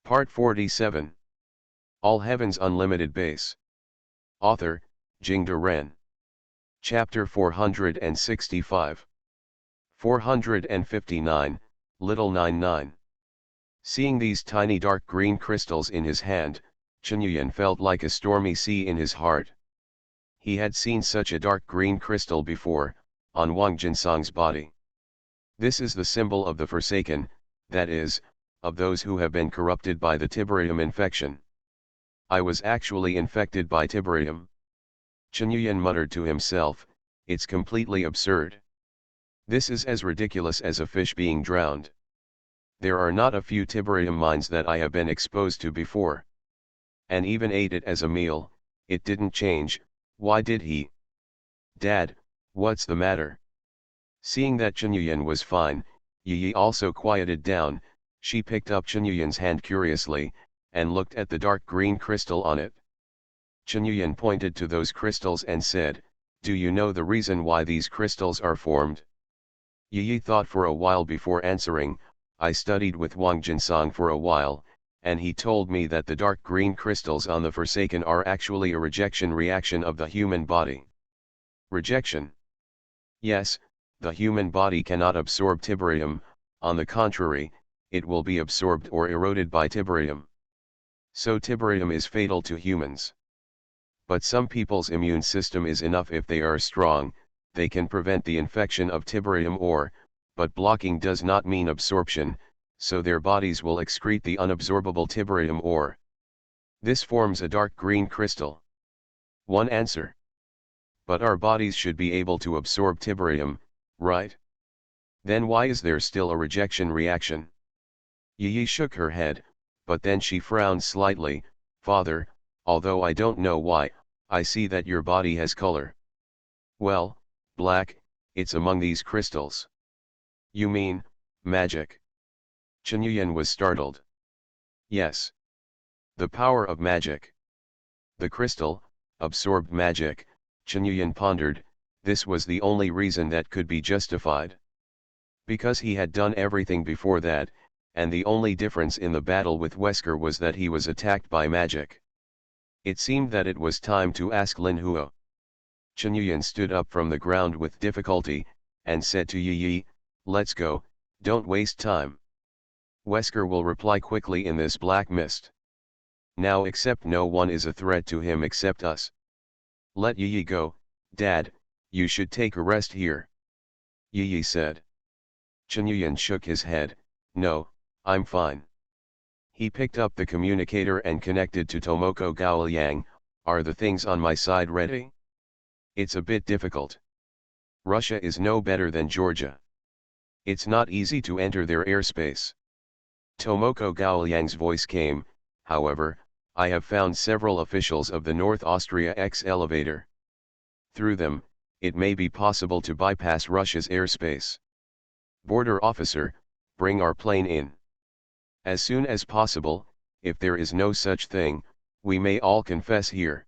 Part 47. All Heaven's Unlimited Base. Author, Jingde Ren. Chapter 465. 459, Little 99. Seeing these tiny dark green crystals in his hand, Chunyuan felt like a stormy sea in his heart. He had seen such a dark green crystal before, on Wang Jinsang's body. This is the symbol of the Forsaken, that is, of those who have been corrupted by the Tiberium infection. I was actually infected by Tiberium. Chunyuan muttered to himself, it's completely absurd. This is as ridiculous as a fish being drowned. There are not a few Tiberium mines that I have been exposed to before. And even ate it as a meal, it didn't change. Why did he? Dad, what's the matter? Seeing that Chunyuan was fine, Yi also quieted down. She picked up Chunyuan's hand curiously, and looked at the dark green crystal on it. Chunyuan pointed to those crystals and said, do you know the reason why these crystals are formed? Yi thought for a while before answering. I studied with Wang Jinsang for a while, and he told me that the dark green crystals on the Forsaken are actually a rejection reaction of the human body. Rejection? Yes, the human body cannot absorb Tiberium, on the contrary, it will be absorbed or eroded by Tiberium. So Tiberium is fatal to humans. But some people's immune system is enough if they are strong, they can prevent the infection of Tiberium ore, but blocking does not mean absorption, so their bodies will excrete the unabsorbable Tiberium ore. This forms a dark green crystal. One answer. But our bodies should be able to absorb Tiberium, right? Then why is there still a rejection reaction? Yi shook her head, but then she frowned slightly. Father, although I don't know why, I see that your body has color. Well, black, it's among these crystals. You mean, magic? Chunyuan was startled. Yes. The power of magic. The crystal, absorbed magic, Chunyuan pondered. This was the only reason that could be justified. Because he had done everything before that, and the only difference in the battle with Wesker was that he was attacked by magic. It seemed that it was time to ask Lin Huo. Chunyuan stood up from the ground with difficulty, and said to Yi, let's go, don't waste time. Wesker will reply quickly in this black mist. Now except no one is a threat to him except us. Let Yi go, Dad, you should take a rest here. Yi said. Chunyuan shook his head, no, I'm fine. He picked up the communicator and connected to Tomoko Gaoyang. Are the things on my side ready? It's a bit difficult. Russia is no better than Georgia. It's not easy to enter their airspace. Tomoko Gaoyang's voice came, however, I have found several officials of the North Austria X elevator. Through them, it may be possible to bypass Russia's airspace. Border officer, bring our plane in. As soon as possible, if there is no such thing, we may all confess here.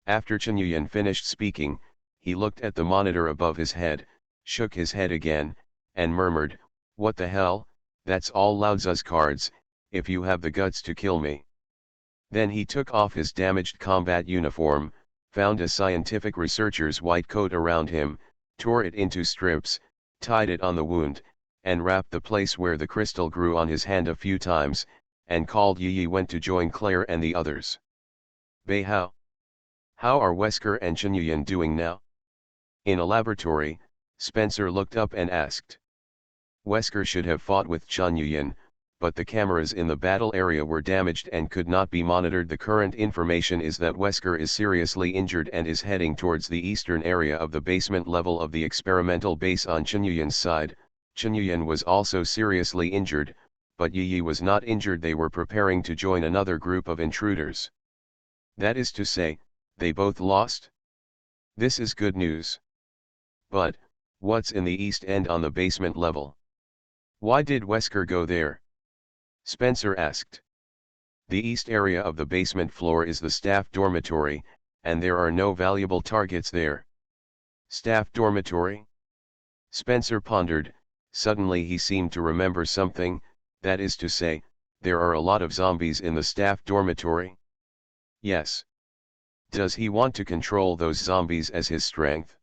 After Chunyuan finished speaking, he looked at the monitor above his head, shook his head again, and murmured, what the hell, that's all Laozi's cards, if you have the guts to kill me. Then he took off his damaged combat uniform, found a scientific researcher's white coat around him, tore it into strips, tied it on the wound, and wrapped the place where the crystal grew on his hand a few times, and called Yi went to join Claire and the others. Bei Hao. How are Wesker and Chunyuan doing now? In a laboratory, Spencer looked up and asked. Wesker should have fought with Chunyuan, but the cameras in the battle area were damaged and could not be monitored. The current information is that Wesker is seriously injured and is heading towards the eastern area of the basement level of the experimental base on Chunyuan's side. Chunyuan was also seriously injured, but Yi was not injured. They were preparing to join another group of intruders. That is to say, they both lost? This is good news. But, what's in the east end on the basement level? Why did Wesker go there? Spencer asked. The east area of the basement floor is the staff dormitory, and there are no valuable targets there. Staff dormitory? Spencer pondered. Suddenly he seemed to remember something, that is to say, There are a lot of zombies in the staff dormitory. Yes. Does he want to control those zombies as his strength?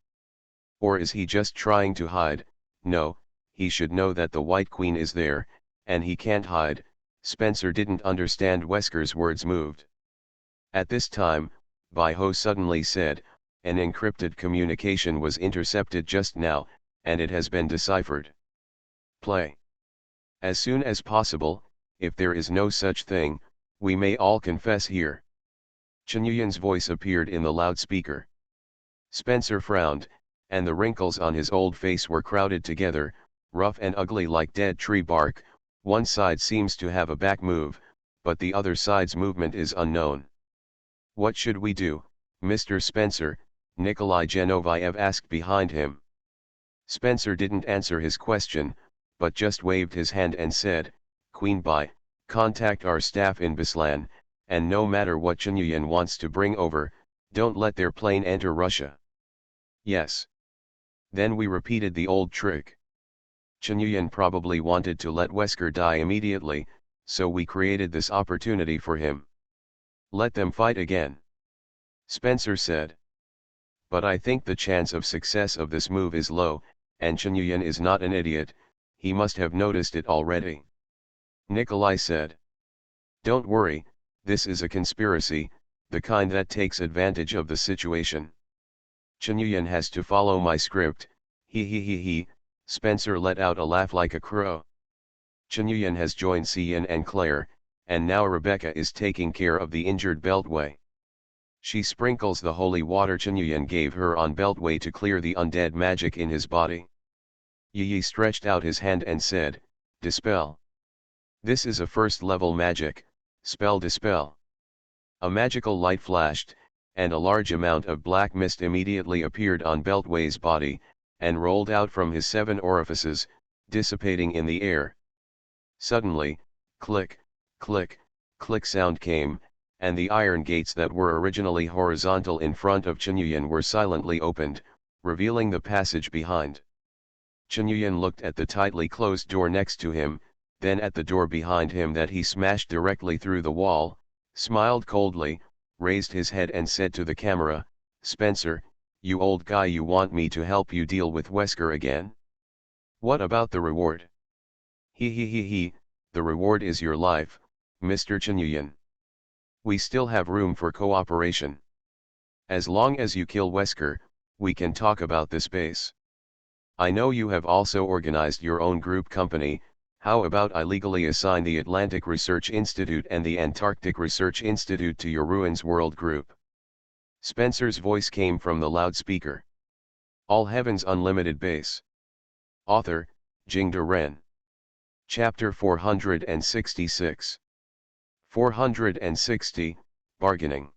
Or is he just trying to hide? No, he should know that the White Queen is there, and he can't hide. Spencer didn't understand Wesker's words moved. At this time, Bai-Ho suddenly said, an encrypted communication was intercepted just now, and it has been deciphered. Play. As soon as possible, if there is no such thing, we may all confess here. Chen Yuyan's voice appeared in the loudspeaker. Spencer frowned, and the wrinkles on his old face were crowded together, rough and ugly like dead tree bark. One side seems to have a back move, but the other side's movement is unknown. What should we do, Mr. Spencer? Nikolai Genoviev asked behind him. Spencer didn't answer his question, but just waved his hand and said, Queen Bai, contact our staff in Beslan, and no matter what Chen Yuyan wants to bring over, don't let their plane enter Russia. Yes. Then we repeated the old trick. Chen Yuyan probably wanted to let Wesker die immediately, so we created this opportunity for him. Let them fight again. Spencer said. But I think the chance of success of this move is low, and Chen Yuyan is not an idiot, he must have noticed it already. Nikolai said. Don't worry, this is a conspiracy, the kind that takes advantage of the situation. Chen Yuyan has to follow my script, he. Spencer let out a laugh like a crow. Chen Yuyan has joined Cian and Claire, and now Rebecca is taking care of the injured Beltway. She sprinkles the holy water Chen Yuyan gave her on Beltway to clear the undead magic in his body. Yi stretched out his hand and said, Dispel. This is a first-level magic, spell Dispel. A magical light flashed, and a large amount of black mist immediately appeared on Beltway's body, and rolled out from his 7 orifices, dissipating in the air. Suddenly, click, click, click sound came, and the iron gates that were originally horizontal in front of Chen Yuyan were silently opened, revealing the passage behind. Chen Yuyan looked at the tightly closed door next to him, then at the door behind him that he smashed directly through the wall, smiled coldly, raised his head and said to the camera, Spencer, you old guy, you want me to help you deal with Wesker again? What about the reward? He, the reward is your life, Mr. Chen Yuyan. We still have room for cooperation. As long as you kill Wesker, we can talk about this base. I know you have also organized your own group company, how about I legally assign the Atlantic Research Institute and the Antarctic Research Institute to your Ruins World Group? Spencer's voice came from the loudspeaker. All Heavens Unlimited Base. Author, Jingde Ren. Chapter 466. 460, Bargaining.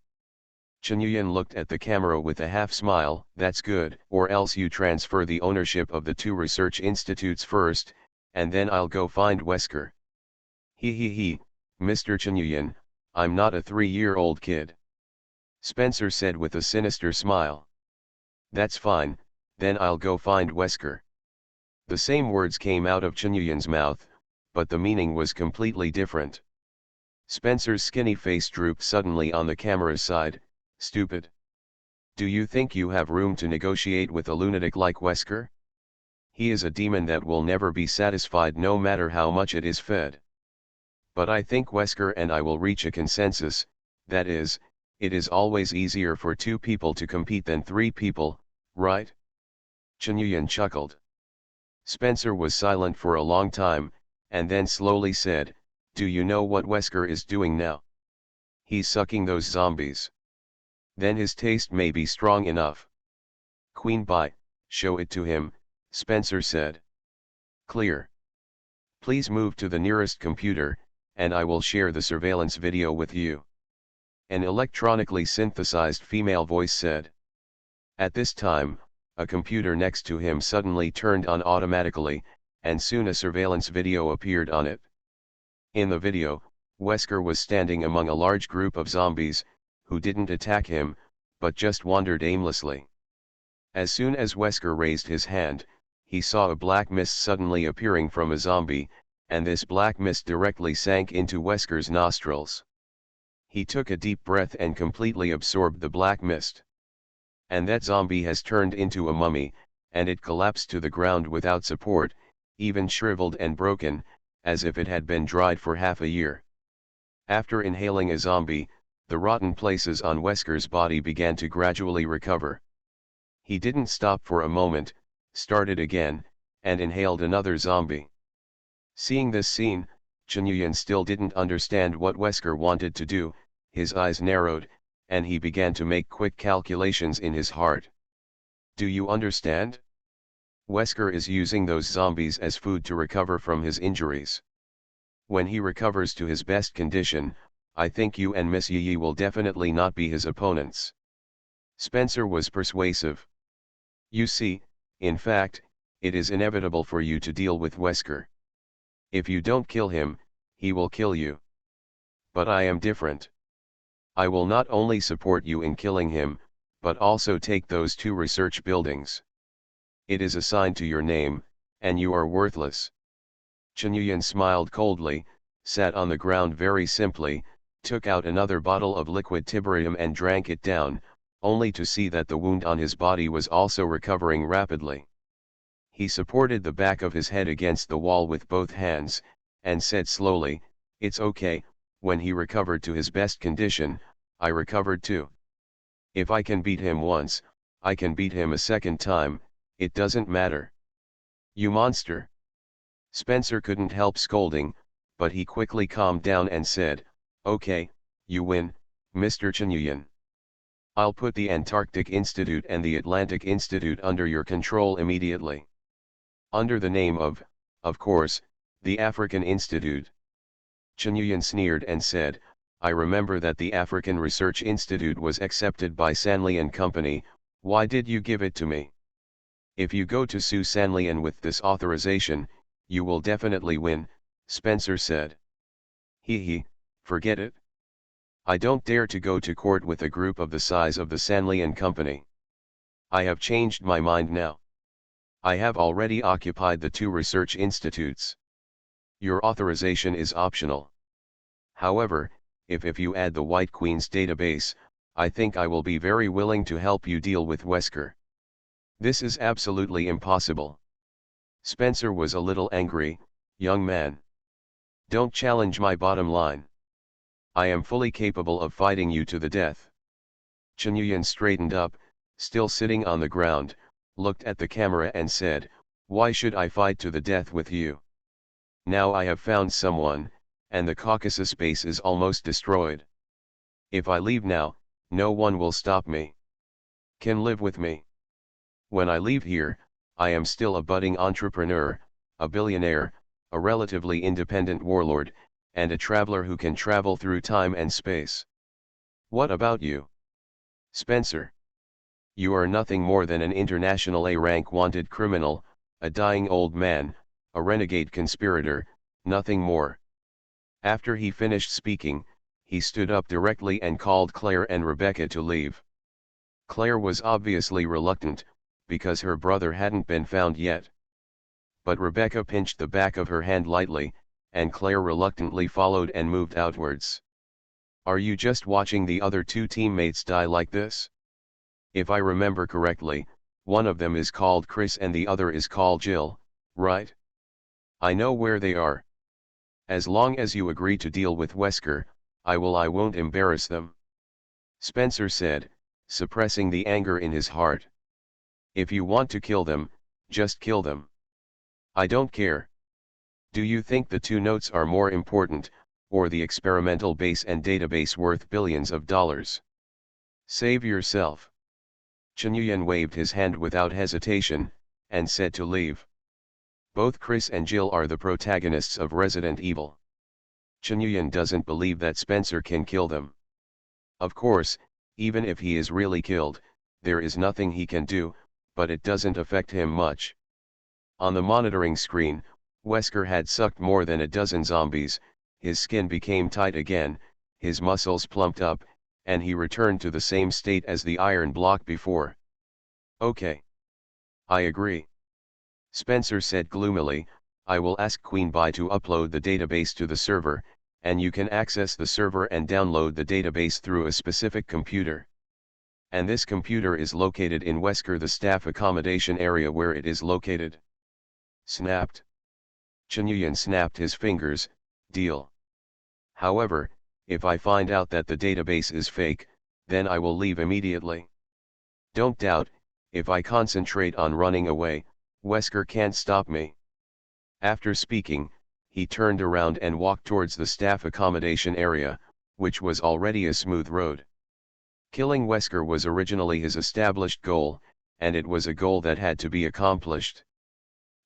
Chen Yuyan looked at the camera with a half-smile, that's good, or else you transfer the ownership of the 2 research institutes first, and then I'll go find Wesker. He, Mr. Chen Yuyan, I'm not a 3-year-old kid. Spencer said with a sinister smile. That's fine, then I'll go find Wesker. The same words came out of Chen Yuyan's mouth, but the meaning was completely different. Spencer's skinny face drooped suddenly on the camera's side. Stupid. Do you think you have room to negotiate with a lunatic like Wesker? He is a demon that will never be satisfied no matter how much it is fed. But I think Wesker and I will reach a consensus, that is, it is always easier for 2 people to compete than 3 people, right? Chen Yuyan chuckled. Spencer was silent for a long time, and then slowly said, do you know what Wesker is doing now? He's sucking those zombies. Then his taste may be strong enough. Queen Bai, show it to him, Spencer said. Clear. Please move to the nearest computer, and I will share the surveillance video with you. An electronically synthesized female voice said. At this time, a computer next to him suddenly turned on automatically, and soon a surveillance video appeared on it. In the video, Wesker was standing among a large group of zombies, who didn't attack him, but just wandered aimlessly. As soon as Wesker raised his hand, he saw a black mist suddenly appearing from a zombie, and this black mist directly sank into Wesker's nostrils. He took a deep breath and completely absorbed the black mist. And that zombie has turned into a mummy, and it collapsed to the ground without support, even shriveled and broken, as if it had been dried for half a year. After inhaling a zombie, the rotten places on Wesker's body began to gradually recover. He didn't stop for a moment, started again, and inhaled another zombie. Seeing this scene, Chunyuan still didn't understand what Wesker wanted to do. His eyes narrowed, and he began to make quick calculations in his heart. Do you understand? Wesker is using those zombies as food to recover from his injuries. When he recovers to his best condition, I think you and Miss Yi will definitely not be his opponents. Spencer was persuasive. You see, in fact, it is inevitable for you to deal with Wesker. If you don't kill him, he will kill you. But I am different. I will not only support you in killing him, but also take those 2 research buildings. It is assigned to your name, and you are worthless. Chunyuan smiled coldly, sat on the ground very simply, took out another bottle of liquid tiberium and drank it down, only to see that the wound on his body was also recovering rapidly. He supported the back of his head against the wall with both hands, and said slowly, "It's okay, when he recovered to his best condition, I recovered too. If I can beat him once, I can beat him a second time, it doesn't matter." "You monster!" Spencer couldn't help scolding, but he quickly calmed down and said, "Okay, you win, Mr. Chunyuan. I'll put the Antarctic Institute and the Atlantic Institute under your control immediately. Under the name of course, the African Institute." Chunyuan sneered and said, "I remember that the African Research Institute was accepted by Sanlian Company. Why did you give it to me?" "If you go to sue Sanlian with this authorization, you will definitely win," Spencer said. He, forget it. I don't dare to go to court with a group of the size of the Sanlian Company. I have changed my mind now. I have already occupied the 2 research institutes. Your authorization is optional. However, if you add the White Queen's database, I think I will be very willing to help you deal with Wesker." "This is absolutely impossible." Spencer was a little angry. "Young man, don't challenge my bottom line. I am fully capable of fighting you to the death." Chunyuan straightened up, still sitting on the ground, looked at the camera and said, "Why should I fight to the death with you? Now I have found someone, and the Caucasus base is almost destroyed. If I leave now, no one will stop me. Can live with me. When I leave here, I am still a budding entrepreneur, a billionaire, a relatively independent warlord, and a traveler who can travel through time and space. What about you, Spencer? You are nothing more than an international A-rank wanted criminal, a dying old man, a renegade conspirator, nothing more." After he finished speaking, he stood up directly and called Claire and Rebecca to leave. Claire was obviously reluctant, because her brother hadn't been found yet. But Rebecca pinched the back of her hand lightly, and Claire reluctantly followed and moved outwards. "Are you just watching the other 2 teammates die like this? If I remember correctly, one of them is called Chris and the other is called Jill, right? I know where they are. As long as you agree to deal with Wesker, I won't embarrass them," Spencer said, suppressing the anger in his heart. "If you want to kill them, just kill them. I don't care. Do you think the 2 notes are more important, or the experimental base and database worth billions of dollars? Save yourself." Chunyuan waved his hand without hesitation, and said to leave. Both Chris and Jill are the protagonists of Resident Evil. Chunyuan doesn't believe that Spencer can kill them. Of course, even if he is really killed, there is nothing he can do, but it doesn't affect him much. On the monitoring screen, Wesker had sucked more than a dozen zombies, his skin became tight again, his muscles plumped up, and he returned to the same state as the iron block before. "Okay. I agree," Spencer said gloomily. I will ask Queen Bee to upload the database to the server, and you can access the server and download the database through a specific computer. And this computer is located in Wesker, the staff accommodation area where it is located. Snapped. Chen Yuyan snapped his fingers. Deal. However, if I find out that the database is fake, then I will leave immediately. Don't doubt, if I concentrate on running away, Wesker can't stop me. After speaking, he turned around and walked towards the staff accommodation area, which was already a smooth road. Killing Wesker was originally his established goal, and it was a goal that had to be accomplished.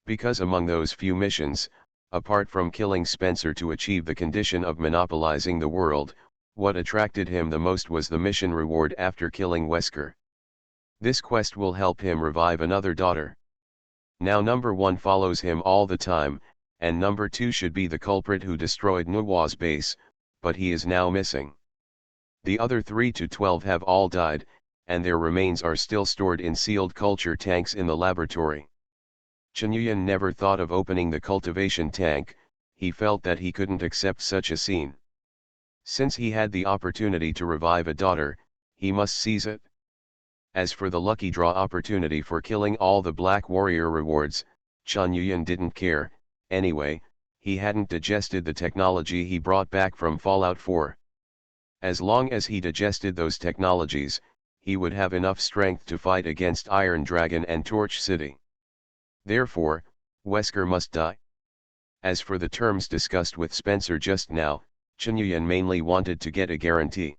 Because among those few missions, apart from killing Spencer to achieve the condition of monopolizing the world, what attracted him the most was the mission reward after killing Wesker. This quest will help him revive another daughter. Now number 1 follows him all the time, and number 2 should be the culprit who destroyed Nuwa's base, but he is now missing. The other 3 to 12 have all died, and their remains are still stored in sealed culture tanks in the laboratory. Chen Yuyan never thought of opening the cultivation tank. He felt that he couldn't accept such a scene. Since he had the opportunity to revive a daughter, he must seize it. As for the lucky draw opportunity for killing all the Black Warrior rewards, Chen Yuyan didn't care. Anyway, he hadn't digested the technology he brought back from Fallout 4. As long as he digested those technologies, he would have enough strength to fight against Iron Dragon and Torch City. Therefore, Wesker must die. As for the terms discussed with Spencer just now, Chen Yuyan mainly wanted to get a guarantee.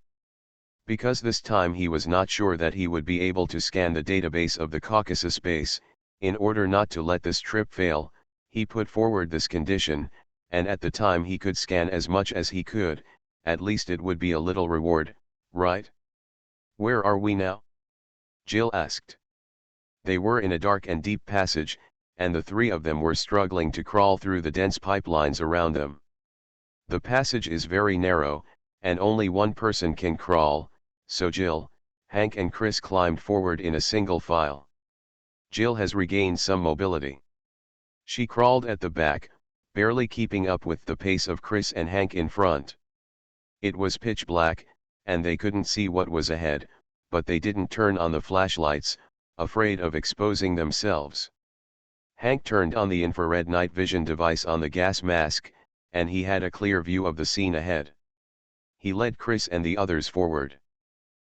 Because this time he was not sure that he would be able to scan the database of the Caucasus base, in order not to let this trip fail, he put forward this condition, and at the time he could scan as much as he could. At least it would be a little reward, right? Where are we now? Jill asked. They were in a dark and deep passage, and the 3 of them were struggling to crawl through the dense pipelines around them. The passage is very narrow, and only one person can crawl, so Jill, Hank and Chris climbed forward in a single file. Jill has regained some mobility. She crawled at the back, barely keeping up with the pace of Chris and Hank in front. It was pitch black, and they couldn't see what was ahead, but they didn't turn on the flashlights, afraid of exposing themselves. Hank turned on the infrared night vision device on the gas mask, and he had a clear view of the scene ahead. He led Chris and the others forward.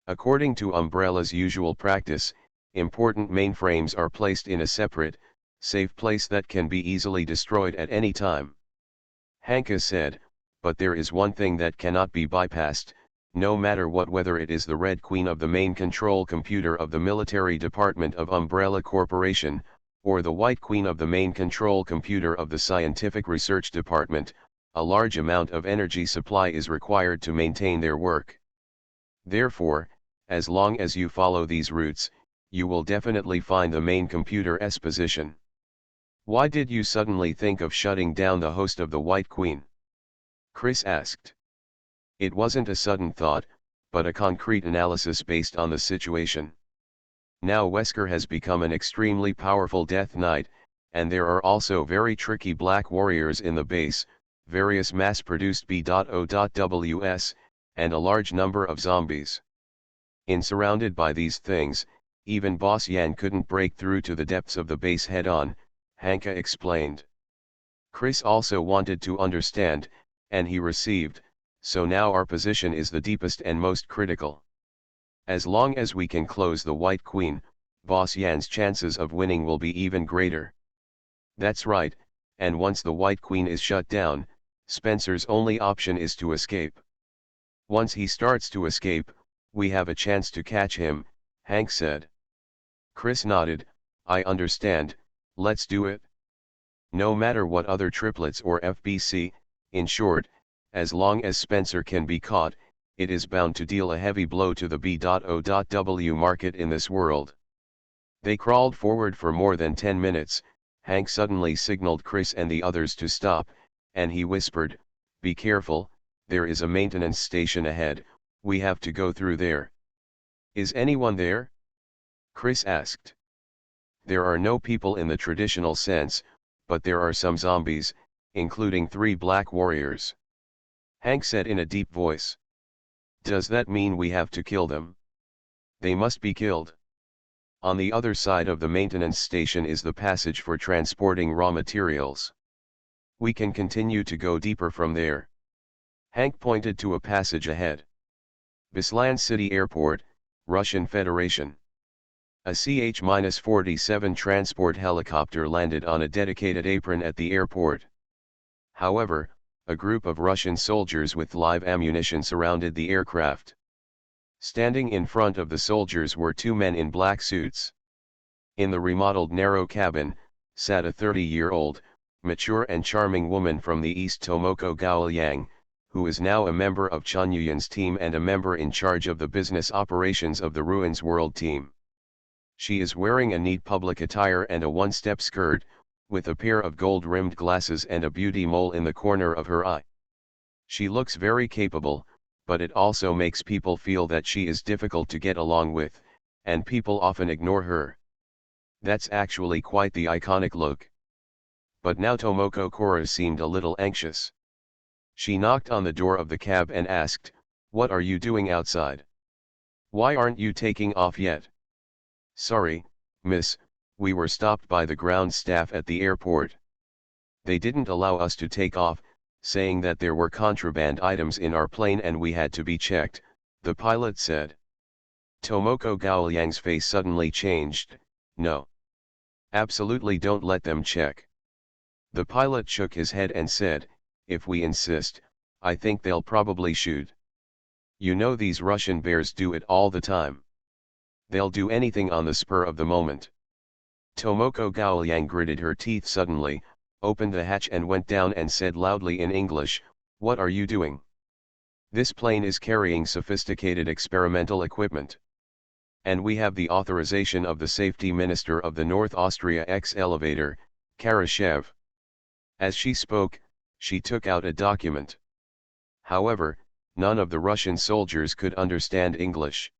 According to Umbrella's usual practice, important mainframes are placed in a separate, safe place that can be easily destroyed at any time. Hank said, but there is one thing that cannot be bypassed, no matter what, whether it is the Red Queen of the main control computer of the military department of Umbrella Corporation, or the White Queen of the main control computer of the scientific research department. A large amount of energy supply is required to maintain their work. Therefore, as long as you follow these routes, you will definitely find the main computer's position. Why did you suddenly think of shutting down the host of the White Queen? Chris asked. It wasn't a sudden thought, but a concrete analysis based on the situation. Now Wesker has become an extremely powerful Death Knight, and there are also very tricky Black Warriors in the base, various mass-produced B.O.Ws, and a large number of zombies. Surrounded by these things, even Boss Yan couldn't break through to the depths of the base head-on, Hanka explained. Chris also wanted to understand, and he received, so now our position is the deepest and most critical. As long as we can close the White Queen, Boss Yan's chances of winning will be even greater. That's right, and once the White Queen is shut down, Spencer's only option is to escape. Once he starts to escape, we have a chance to catch him, Hank said. Chris nodded. I understand, let's do it. No matter what other triplets or FBC, in short, as long as Spencer can be caught, it is bound to deal a heavy blow to the B.O.W market in this world. They crawled forward for more than 10 minutes, Hank suddenly signaled Chris and the others to stop, and he whispered, be careful, there is a maintenance station ahead, we have to go through there. Is anyone there? Chris asked. There are no people in the traditional sense, but there are some zombies, including 3 black warriors. Hank said in a deep voice. Does that mean we have to kill them? They must be killed. On the other side of the maintenance station is the passage for transporting raw materials. We can continue to go deeper from there. Hank pointed to a passage ahead. Beslan City Airport, Russian Federation. A CH-47 transport helicopter landed on a dedicated apron at the airport. However, a group of Russian soldiers with live ammunition surrounded the aircraft. Standing in front of the soldiers were 2 men in black suits. In the remodeled narrow cabin, sat a 30-year-old, mature and charming woman from the East, Tomoko Gaoliang, who is now a member of Chen Yuyan's team and a member in charge of the business operations of the Ruins World team. She is wearing a neat public attire and a one-step skirt, with a pair of gold-rimmed glasses and a beauty mole in the corner of her eye. She looks very capable, but it also makes people feel that she is difficult to get along with, and people often ignore her. That's actually quite the iconic look. But now Tomoko Kora seemed a little anxious. She knocked on the door of the cab and asked, "What are you doing outside? Why aren't you taking off yet?" "Sorry, miss, we were stopped by the ground staff at the airport. They didn't allow us to take off, saying that there were contraband items in our plane and we had to be checked," the pilot said. Tomoko Gaoliang's face suddenly changed. "No. Absolutely don't let them check." The pilot shook his head and said, "If we insist, I think they'll probably shoot. You know these Russian bears do it all the time. They'll do anything on the spur of the moment." Tomoko Gaoliang gritted her teeth suddenly, opened the hatch and went down and said loudly in English, "What are you doing? This plane is carrying sophisticated experimental equipment. And we have the authorization of the safety minister of the North Austria X-Elevator, Karashev." As she spoke, she took out a document. However, none of the Russian soldiers could understand English.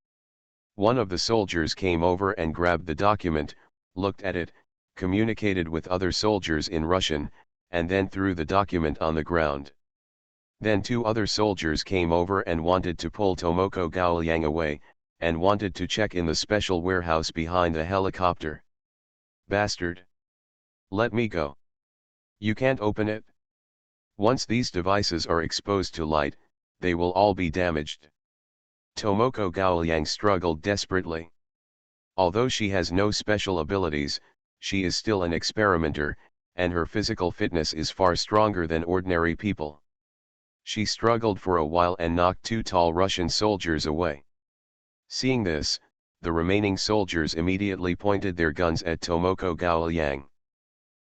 One of the soldiers came over and grabbed the document, looked at it, communicated with other soldiers in Russian, and then threw the document on the ground. Then 2 other soldiers came over and wanted to pull Tomoko Gaoliang away, and wanted to check in the special warehouse behind the helicopter. "Bastard! Let me go. You can't open it. Once these devices are exposed to light, they will all be damaged." Tomoko Gaoliang struggled desperately. Although she has no special abilities, she is still an experimenter, and her physical fitness is far stronger than ordinary people. She struggled for a while and knocked 2 tall Russian soldiers away. Seeing this, the remaining soldiers immediately pointed their guns at Tomoko Gaoliang.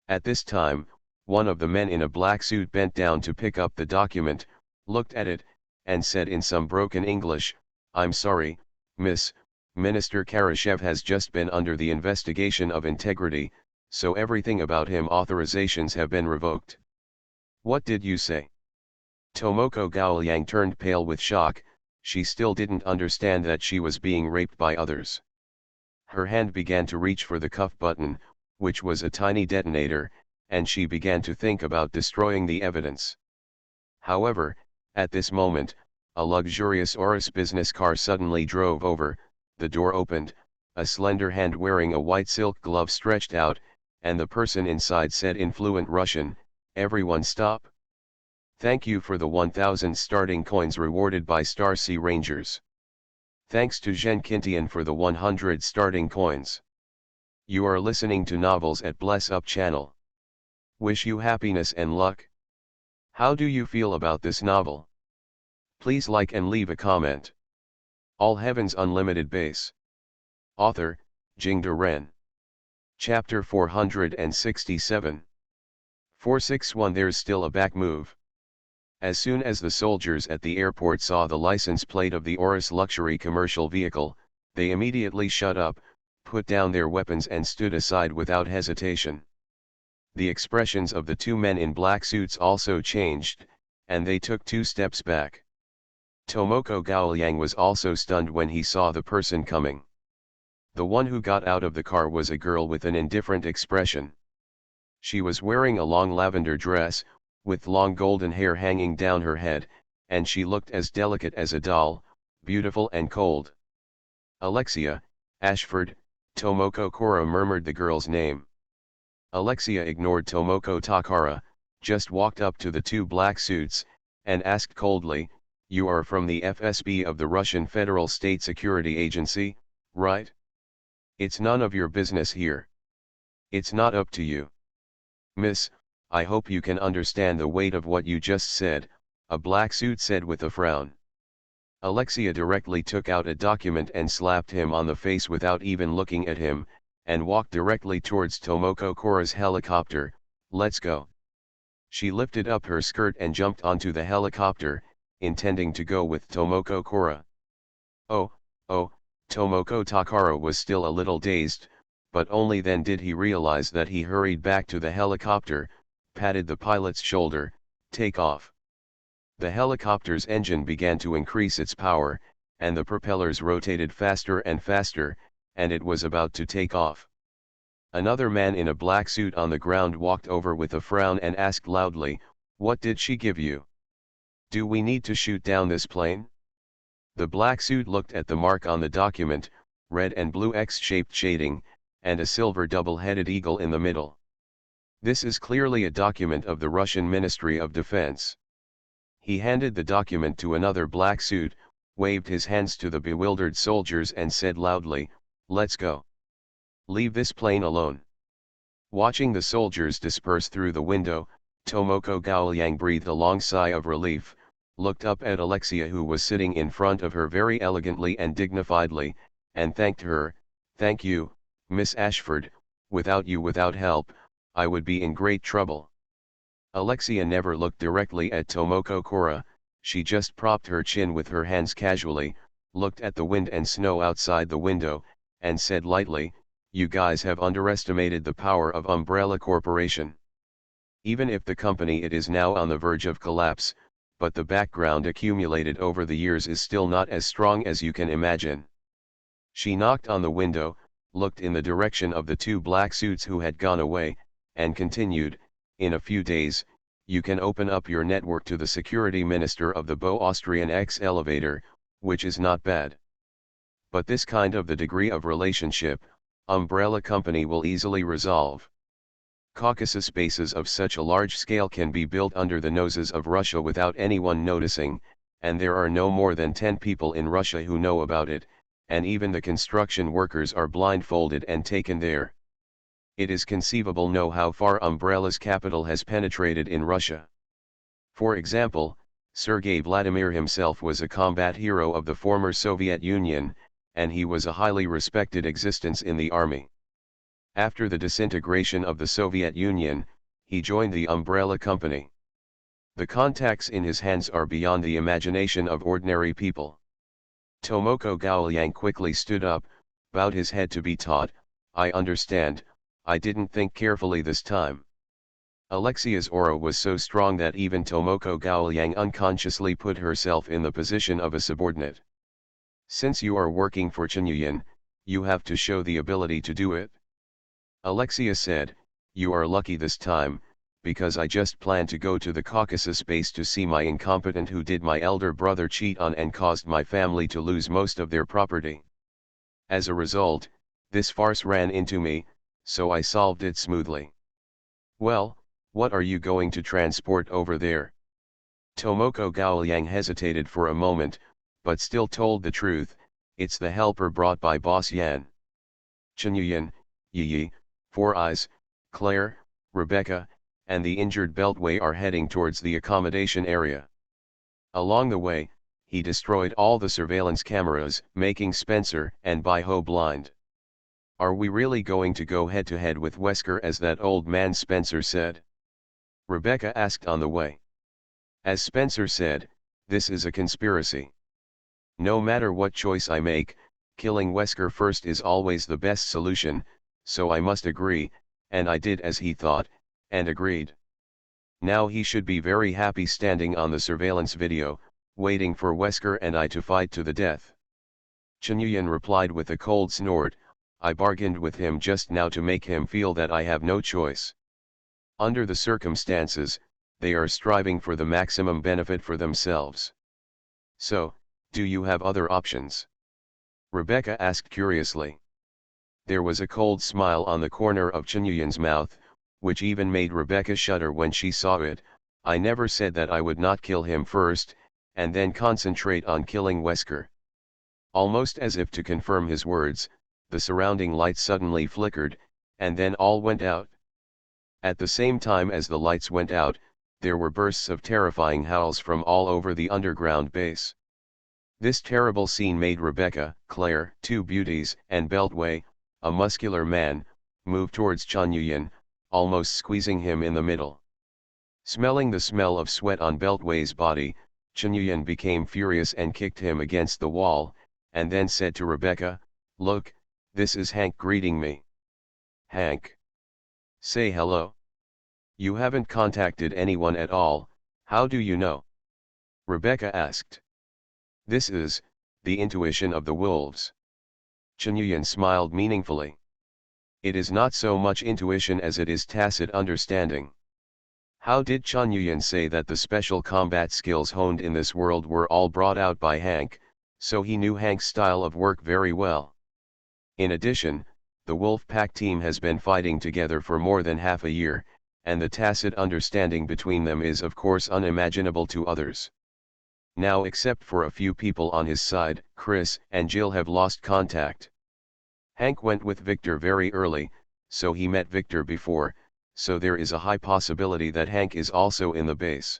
At this time, one of the men in a black suit bent down to pick up the document, looked at it, and said in some broken English, "I'm sorry, miss, Minister Karashev has just been under the investigation of integrity, so everything about him authorizations have been revoked." "What did you say?" Tomoko Gaoliang turned pale with shock. She still didn't understand that she was being raped by others. Her hand began to reach for the cuff button, which was a tiny detonator, and she began to think about destroying the evidence. However, at this moment, a luxurious Urus business car suddenly drove over, the door opened, a slender hand wearing a white silk glove stretched out, and the person inside said in fluent Russian, "Everyone stop. Thank you for the 1,000 starting coins rewarded by Star Sea Rangers. Thanks to Zhen Kintian for the 100 starting coins. You are listening to Novels at Bless Up channel. Wish you happiness and luck. How do you feel about this novel? Please like and leave a comment. All Heaven's Unlimited Base. Author, Jingde Ren. Chapter 467. 461. There's still a back move. As soon as the soldiers at the airport saw the license plate of the Urus luxury commercial vehicle, they immediately shut up, put down their weapons and stood aside without hesitation. The expressions of the 2 men in black suits also changed, and they took 2 steps back. Tomoko Gaoliang was also stunned when he saw the person coming. The one who got out of the car was a girl with an indifferent expression. She was wearing a long lavender dress, with long golden hair hanging down her head, and she looked as delicate as a doll, beautiful and cold. Alexia, Ashford, Tomoko Kora murmured the girl's name. Alexia ignored Tomoko Takara, just walked up to the two black suits, and asked coldly, "You are from the FSB of the Russian Federal State Security Agency, right? It's none of your business here. It's not up to you." "Miss, I hope you can understand the weight of what you just said," a black suit said with a frown. Alexia directly took out a document and slapped him on the face without even looking at him, and walked directly towards Tomoko Kora's helicopter. "Let's go." She lifted up her skirt and jumped onto the helicopter, intending to go with Tomoko Kora. Oh, Tomoko Takara was still a little dazed, but only then did he realize that he hurried back to the helicopter, patted the pilot's shoulder. "Take off." The helicopter's engine began to increase its power, and the propellers rotated faster and faster, and it was about to take off. Another man in a black suit on the ground walked over with a frown and asked loudly, "What did she give you? Do we need to shoot down this plane?" The black suit looked at the mark on the document, red and blue X-shaped shading, and a silver double-headed eagle in the middle. "This is clearly a document of the Russian Ministry of Defense." He handed the document to another black suit, waved his hands to the bewildered soldiers and said loudly, "Let's go. Leave this plane alone." Watching the soldiers disperse through the window, Tomoko Gaoliang breathed a long sigh of relief, looked up at Alexia who was sitting in front of her very elegantly and dignifiedly, and thanked her. "Thank you, Miss Ashford, without you, without help, I would be in great trouble." Alexia never looked directly at Tomoko Kora, she just propped her chin with her hands casually, looked at the wind and snow outside the window, and said lightly, "You guys have underestimated the power of Umbrella Corporation. Even if the company it is now on the verge of collapse, but the background accumulated over the years is still not as strong as you can imagine." She knocked on the window, looked in the direction of the two black suits who had gone away, and continued, "In a few days, you can open up your network to the security minister of the Bo Austrian X elevator, which is not bad. But this kind of the degree of relationship, Umbrella Company will easily resolve. Caucasus bases of such a large scale can be built under the noses of Russia without anyone noticing, and there are no more than 10 people in Russia who know about it, and even the construction workers are blindfolded and taken there. It is conceivable know how far Umbrella's capital has penetrated in Russia. For example, Sergei Vladimir himself was a combat hero of the former Soviet Union, and he was a highly respected existence in the army. After the disintegration of the Soviet Union, he joined the Umbrella Company. The contacts in his hands are beyond the imagination of ordinary people." Tomoko Gaoliang quickly stood up, bowed his head to be taught. "I understand, I didn't think carefully this time." Alexia's aura was so strong that even Tomoko Gaoliang unconsciously put herself in the position of a subordinate. "Since you are working for Chinyan, you have to show the ability to do it." Alexia said, "You are lucky this time, because I just planned to go to the Caucasus base to see my incompetent who did my elder brother cheat on and caused my family to lose most of their property. As a result, this farce ran into me, so I solved it smoothly." "Well, what are you going to transport over there?" Tomoko Gaoliang hesitated for a moment, but still told the truth. "It's the helper brought by Boss Yan. Chinyan, Yi, Four Eyes, Claire, Rebecca, and the injured Beltway are heading towards the accommodation area. Along the way, he destroyed all the surveillance cameras, making Spencer and Baiho blind." "Are we really going to go head-to-head with Wesker as that old man Spencer said?" Rebecca asked on the way. "As Spencer said, this is a conspiracy. No matter what choice I make, killing Wesker first is always the best solution, so I must agree," and I did as he thought, and agreed. Now he should be very happy standing on the surveillance video, waiting for Wesker and I to fight to the death. Chinyan replied with a cold snort, "I bargained with him just now to make him feel that I have no choice. Under the circumstances, they are striving for the maximum benefit for themselves. So, do you have other options? Rebecca asked curiously. There was a cold smile on the corner of Chunyuan's mouth, which even made Rebecca shudder when she saw it. I never said that I would not kill him first, and then concentrate on killing Wesker. Almost as if to confirm his words, the surrounding lights suddenly flickered, and then all went out. At the same time as the lights went out, there were bursts of terrifying howls from all over the underground base. This terrible scene made Rebecca, Claire, two beauties, and Beltway, a muscular man, move towards Chunyuan, almost squeezing him in the middle. Smelling the smell of sweat on Beltway's body, Chunyuan became furious and kicked him against the wall, and then said to Rebecca, "Look, this is Hank greeting me." "Hank? Say hello. You haven't contacted anyone at all, how do you know?" Rebecca asked. "This is the intuition of the wolves." Chunyuan smiled meaningfully. "It is not so much intuition as it is tacit understanding." How did Chunyuan say that the special combat skills honed in this world were all brought out by Hank, so he knew Hank's style of work very well. In addition, the Wolf Pack team has been fighting together for more than half a year, and the tacit understanding between them is of course unimaginable to others. Now except for a few people on his side, Chris and Jill have lost contact. Hank went with Victor very early, so he met Victor before, so there is a high possibility that Hank is also in the base.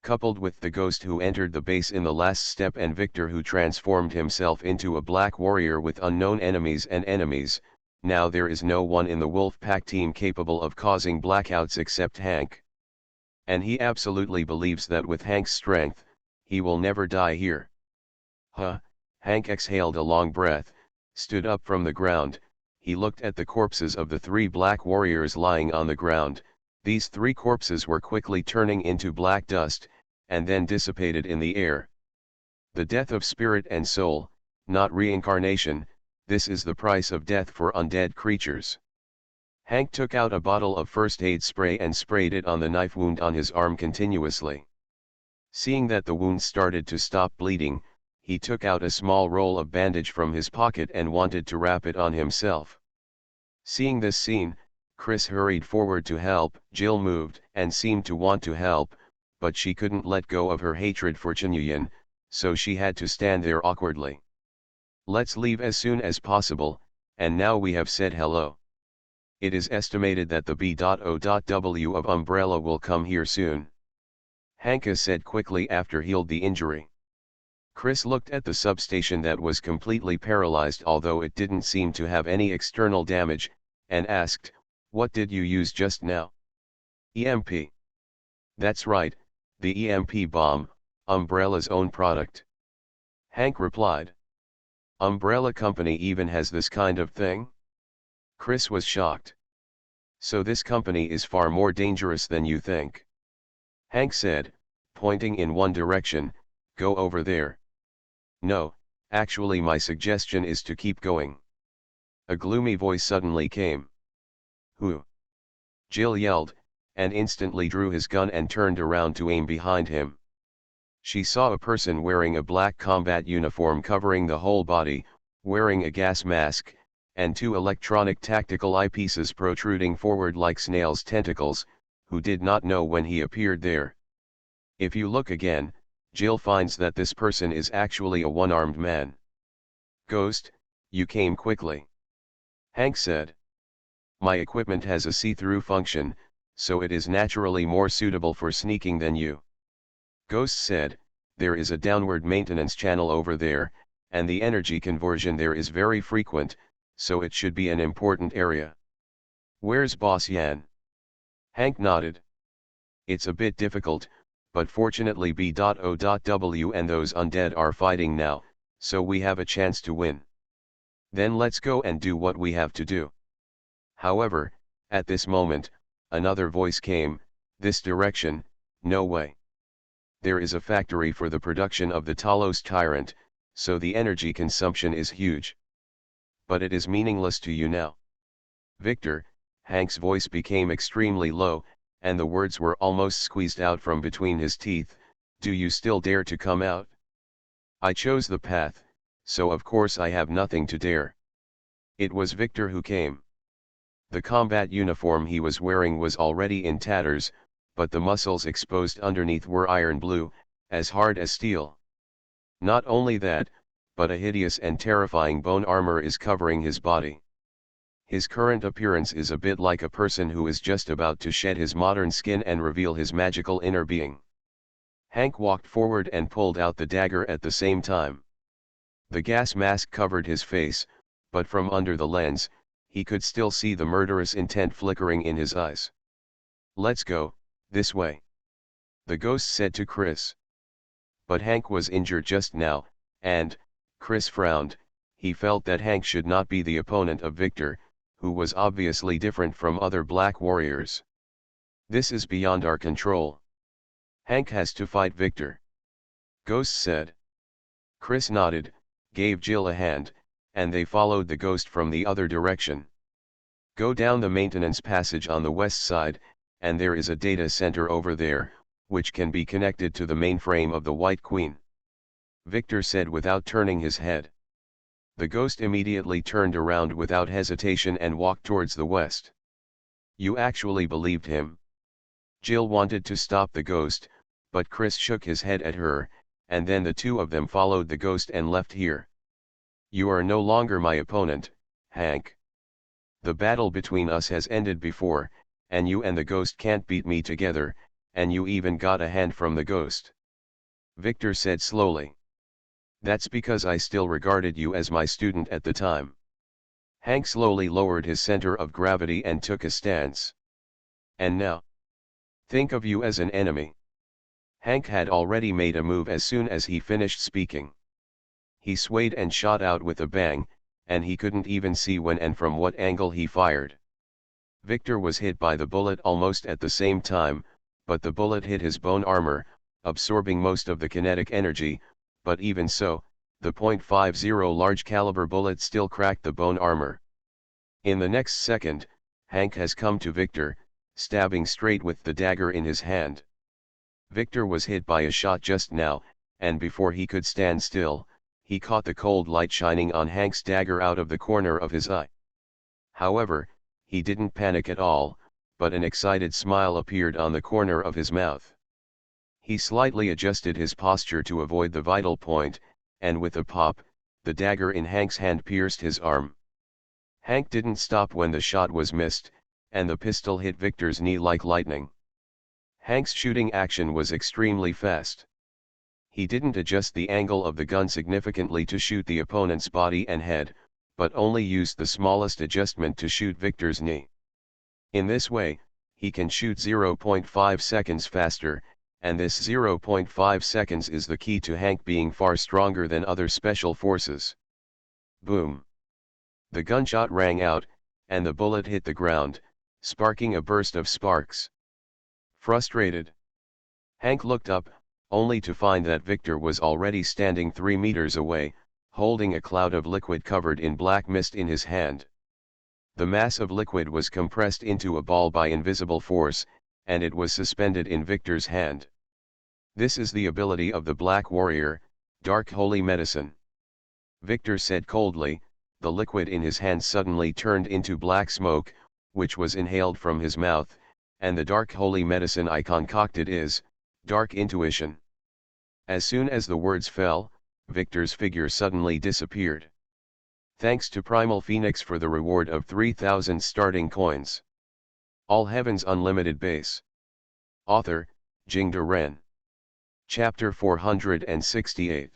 Coupled with the ghost who entered the base in the last step and Victor who transformed himself into a black warrior with unknown enemies and enemies, now there is no one in the Wolf Pack team capable of causing blackouts except Hank. And he absolutely believes that with Hank's strength, he will never die here. Huh, Hank exhaled a long breath, stood up from the ground, he looked at the corpses of the three black warriors lying on the ground. These three corpses were quickly turning into black dust, and then dissipated in the air. The death of spirit and soul, not reincarnation, this is the price of death for undead creatures. Hank took out a bottle of first aid spray and sprayed it on the knife wound on his arm continuously. Seeing that the wound started to stop bleeding, he took out a small roll of bandage from his pocket and wanted to wrap it on himself. Seeing this scene, Chris hurried forward to help. Jill moved and seemed to want to help, but she couldn't let go of her hatred for Chunyuan, so she had to stand there awkwardly. "Let's leave as soon as possible, and now we have said hello. It is estimated that the B.O.W. of Umbrella will come here soon," Hanka said quickly after healed the injury. Chris looked at the substation that was completely paralyzed although it didn't seem to have any external damage, and asked, "What did you use just now?" "EMP. That's right, the EMP bomb, Umbrella's own product," Hank replied. "Umbrella Company even has this kind of thing?" Chris was shocked. "So this company is far more dangerous than you think," Hank said, pointing in one direction, "Go over there." "No, actually my suggestion is to keep going." A gloomy voice suddenly came. "Who?" Jill yelled, and instantly drew his gun and turned around to aim behind him. She saw a person wearing a black combat uniform covering the whole body, wearing a gas mask, and two electronic tactical eyepieces protruding forward like snails' tentacles, who did not know when he appeared there. If you look again, Jill finds that this person is actually a one-armed man. "Ghost, you came quickly," Hank said. "My equipment has a see-through function, so it is naturally more suitable for sneaking than you." Ghost said, "There is a downward maintenance channel over there, and the energy conversion there is very frequent, so it should be an important area." "Where's Boss Yan?" Hank nodded. "It's a bit difficult, but fortunately B.O.W. and those undead are fighting now, so we have a chance to win. Then let's go and do what we have to do." However, at this moment, another voice came, "This direction, no way. There is a factory for the production of the Talos Tyrant, so the energy consumption is huge. But it is meaningless to you now. Victor, Hank's voice became extremely low, and the words were almost squeezed out from between his teeth. "Do you still dare to come out? I chose the path, so of course I have nothing to dare." It was Victor who came. The combat uniform he was wearing was already in tatters, but the muscles exposed underneath were iron blue, as hard as steel. Not only that, but a hideous and terrifying bone armor is covering his body. His current appearance is a bit like a person who is just about to shed his modern skin and reveal his magical inner being. Hank walked forward and pulled out the dagger at the same time. The gas mask covered his face, but from under the lens, he could still see the murderous intent flickering in his eyes. "Let's go, this way," the ghost said to Chris. But Hank was injured just now, and, Chris frowned, he felt that Hank should not be the opponent of Victor, who was obviously different from other black warriors. "This is beyond our control. Hank has to fight Victor," Ghost said. Chris nodded, gave Jill a hand, and they followed the ghost from the other direction. "Go down the maintenance passage on the west side, and there is a data center over there, which can be connected to the mainframe of the White Queen," Victor said without turning his head. The ghost immediately turned around without hesitation and walked towards the west. "You actually believed him?" Jill wanted to stop the ghost, but Chris shook his head at her, and then the two of them followed the ghost and left here. "You are no longer my opponent, Hank. The battle between us has ended before, and you and the ghost can't beat me together, and you even got a hand from the ghost," Victor said slowly. "That's because I still regarded you as my student at the time." Hank slowly lowered his center of gravity and took a stance. "And now? Think of you as an enemy." Hank had already made a move as soon as he finished speaking. He swayed and shot out with a bang, and he couldn't even see when and from what angle he fired. Victor was hit by the bullet almost at the same time, but the bullet hit his bone armor, absorbing most of the kinetic energy, but even so, the .50 large caliber bullet still cracked the bone armor. In the next second, Hank has come to Victor, stabbing straight with the dagger in his hand. Victor was hit by a shot just now, and before he could stand still, he caught the cold light shining on Hank's dagger out of the corner of his eye. However, he didn't panic at all, but an excited smile appeared on the corner of his mouth. He slightly adjusted his posture to avoid the vital point, and with a pop, the dagger in Hank's hand pierced his arm. Hank didn't stop when the shot was missed, and the pistol hit Victor's knee like lightning. Hank's shooting action was extremely fast. He didn't adjust the angle of the gun significantly to shoot the opponent's body and head, but only used the smallest adjustment to shoot Victor's knee. In this way, he can shoot 0.5 seconds faster, and this 0.5 seconds is the key to Hank being far stronger than other special forces. Boom! The gunshot rang out, and the bullet hit the ground, sparking a burst of sparks. Frustrated, Hank looked up, only to find that Victor was already standing 3 meters away, holding a cloud of liquid covered in black mist in his hand. The mass of liquid was compressed into a ball by invisible force, and it was suspended in Victor's hand. "This is the ability of the Black Warrior, Dark Holy Medicine," Victor said coldly. The liquid in his hand suddenly turned into black smoke, which was inhaled from his mouth, and the Dark Holy Medicine I concocted is Dark Intuition. As soon as the words fell, Victor's figure suddenly disappeared. Thanks to Primal Phoenix for the reward of 3,000 starting coins. All Heaven's Unlimited Base. Author, Jingde Ren. Chapter 468.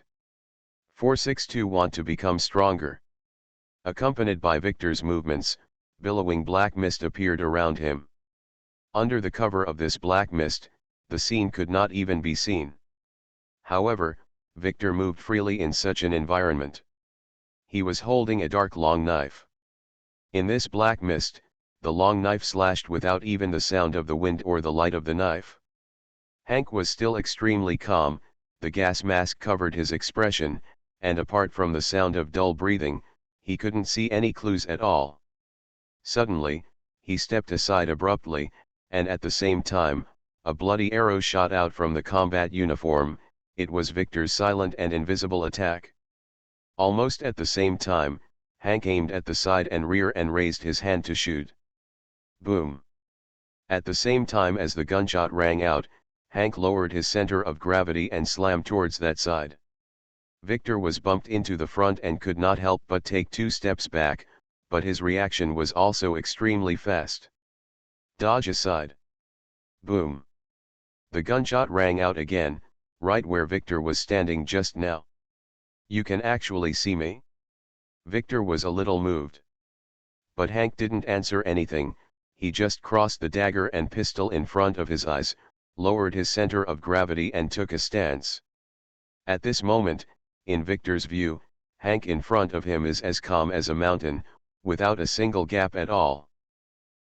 462 Want to Become Stronger. Accompanied by Victor's movements, billowing black mist appeared around him. Under the cover of this black mist, the scene could not even be seen. However, Victor moved freely in such an environment. He was holding a dark long knife. In this black mist, the long knife slashed without even the sound of the wind or the light of the knife. Hank was still extremely calm, the gas mask covered his expression, and apart from the sound of dull breathing, he couldn't see any clues at all. Suddenly, he stepped aside abruptly, and at the same time, a bloody arrow shot out from the combat uniform. It was Victor's silent and invisible attack. Almost at the same time, Hank aimed at the side and rear and raised his hand to shoot. Boom! At the same time as the gunshot rang out, Hank lowered his center of gravity and slammed towards that side. Victor was bumped into the front and could not help but take 2 steps back, but his reaction was also extremely fast. Dodge aside. Boom! The gunshot rang out again, right where Victor was standing just now. You can actually see me? Victor was a little moved. But Hank didn't answer anything, he just crossed the dagger and pistol in front of his eyes, lowered his center of gravity and took a stance. At this moment, in Victor's view, Hank in front of him is as calm as a mountain, without a single gap at all.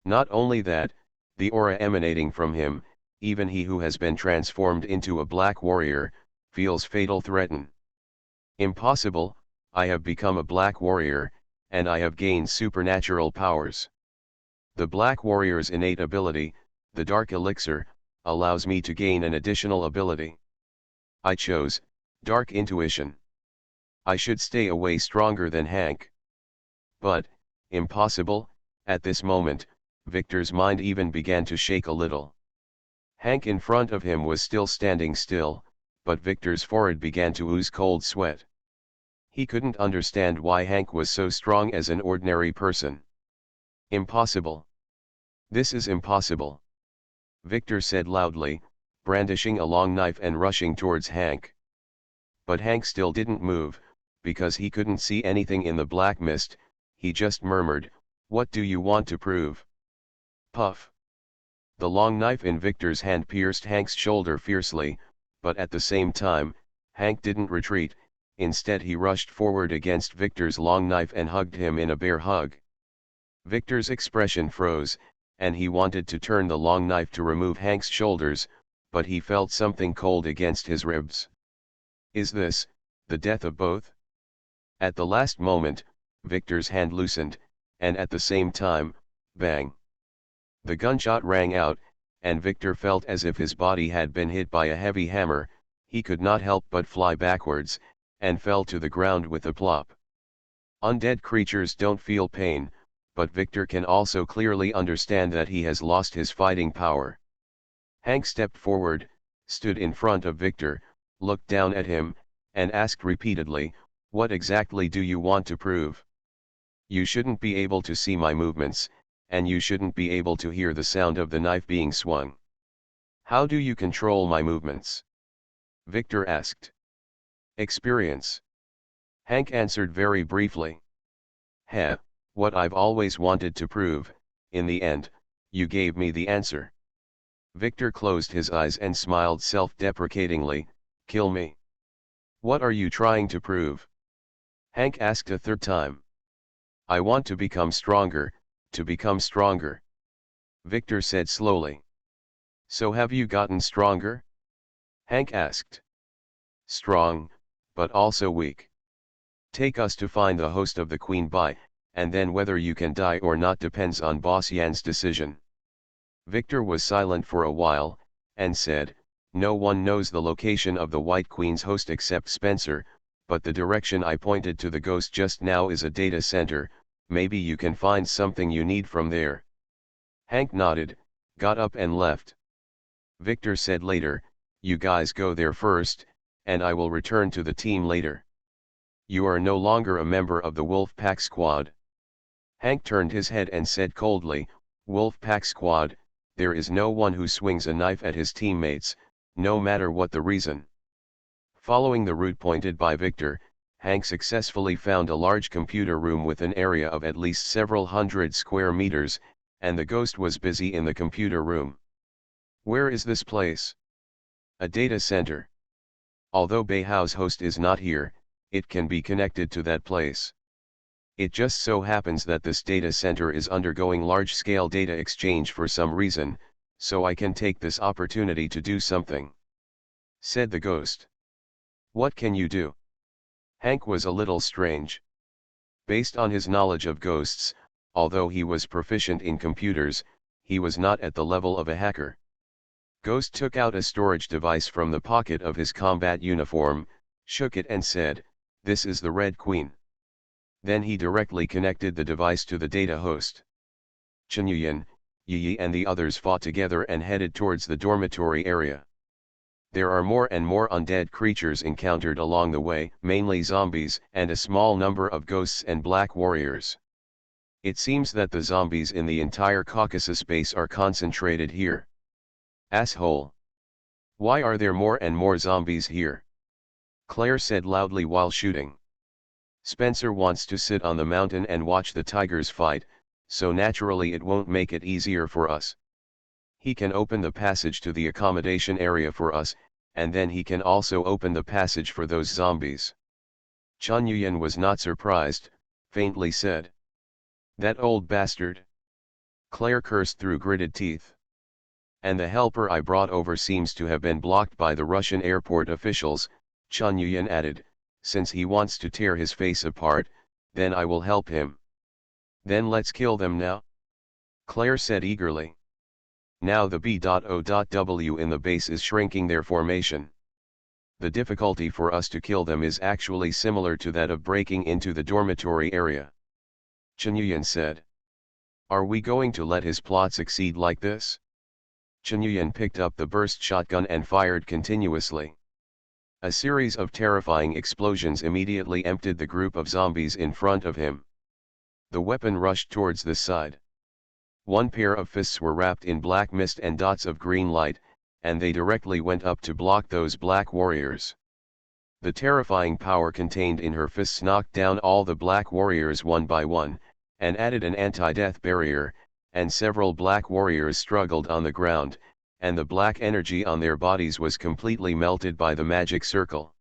Not only that, the aura emanating from him, even he who has been transformed into a black warrior, feels fatal threaten. Impossible, I have become a black warrior, and I have gained supernatural powers. The black warrior's innate ability, the dark elixir, allows me to gain an additional ability. I chose dark intuition. I should stay away stronger than Hank. But, impossible, at this moment, Victor's mind even began to shake a little. Hank in front of him was still standing still, but Victor's forehead began to ooze cold sweat. He couldn't understand why Hank was so strong as an ordinary person. Impossible. This is impossible. Victor said loudly, brandishing a long knife and rushing towards Hank. But Hank still didn't move, because he couldn't see anything in the black mist. He just murmured, "What do you want to prove?" Puff. The long knife in Victor's hand pierced Hank's shoulder fiercely, but at the same time, Hank didn't retreat, instead he rushed forward against Victor's long knife and hugged him in a bear hug. Victor's expression froze, and he wanted to turn the long knife to remove Hank's shoulders, but he felt something cold against his ribs. Is this the death of both? At the last moment, Victor's hand loosened, and at the same time, bang! The gunshot rang out, and Victor felt as if his body had been hit by a heavy hammer. He could not help but fly backwards, and fell to the ground with a plop. Undead creatures don't feel pain, but Victor can also clearly understand that he has lost his fighting power. Hank stepped forward, stood in front of Victor, looked down at him, and asked repeatedly, "What exactly do you want to prove? You shouldn't be able to see my movements, and you shouldn't be able to hear the sound of the knife being swung. How do you control my movements?" Victor asked. "Experience." Hank answered very briefly. "Heh, what I've always wanted to prove. In the end, you gave me the answer." Victor closed his eyes and smiled self-deprecatingly. "Kill me." "What are you trying to prove?" Hank asked a third time. "I want to become stronger, to become stronger," Victor said slowly. "So have you gotten stronger?" Hank asked. "Strong, but also weak. Take us to find the host of the Queen Bee, and then whether you can die or not depends on Boss Yan's decision." Victor was silent for a while, and said, "No one knows the location of the White Queen's host except Spencer, but the direction I pointed to the ghost just now is a data center. Maybe you can find something you need from there." Hank nodded, got up and left. Victor said later, "You guys go there first, and I will return to the team later. You are no longer a member of the Wolf Pack Squad." Hank turned his head and said coldly, "Wolf Pack Squad, there is no one who swings a knife at his teammates, no matter what the reason." Following the route pointed by Victor, Hank successfully found a large computer room with an area of at least several hundred square meters, and the ghost was busy in the computer room. "Where is this place?" "A data center. Although Bayhow's host is not here, it can be connected to that place. It just so happens that this data center is undergoing large-scale data exchange for some reason, so I can take this opportunity to do something," said the ghost. "What can you do?" Hank was a little strange. Based on his knowledge of ghosts, although he was proficient in computers, he was not at the level of a hacker. Ghost took out a storage device from the pocket of his combat uniform, shook it and said, "This is the Red Queen." Then he directly connected the device to the data host. Chenyuan, Yi and the others fought together and headed towards the dormitory area. There are more and more undead creatures encountered along the way, mainly zombies and a small number of ghosts and black warriors. It seems that the zombies in the entire Caucasus base are concentrated here. Asshole! Why are there more and more zombies here? Claire said loudly while shooting. Spencer wants to sit on the mountain and watch the tigers fight, so naturally it won't make it easier for us. He can open the passage to the accommodation area for us, and then he can also open the passage for those zombies. Chun Yuyan was not surprised, faintly said. That old bastard. Claire cursed through gritted teeth. And the helper I brought over seems to have been blocked by the Russian airport officials, Chun Yuyan added, since he wants to tear his face apart, then I will help him. Then let's kill them now? Claire said eagerly. Now the B.O.W in the base is shrinking their formation. The difficulty for us to kill them is actually similar to that of breaking into the dormitory area. Chenyuyan said. Are we going to let his plot succeed like this? Chenyuyan picked up the burst shotgun and fired continuously. A series of terrifying explosions immediately emptied the group of zombies in front of him. The weapon rushed towards the side. One pair of fists were wrapped in black mist and dots of green light, and they directly went up to block those black warriors. The terrifying power contained in her fists knocked down all the black warriors one by one, and added an anti-death barrier, and several black warriors struggled on the ground, and the black energy on their bodies was completely melted by the magic circle.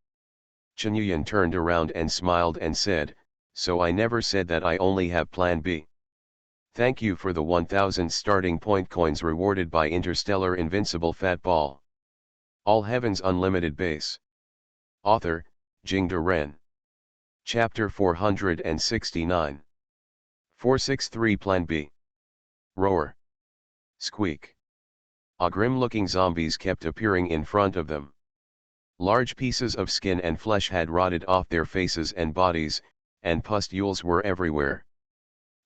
Chenyuyan turned around and smiled and said, so I never said that I only have plan B. Thank you for the 1000 starting point coins rewarded by Interstellar Invincible Fat Ball. All Heavens Unlimited Base. Author, Jingde Ren. Chapter 469. 463 Plan B. Roar. Squeak. Grim-looking zombies kept appearing in front of them. Large pieces of skin and flesh had rotted off their faces and bodies, and pustules were everywhere.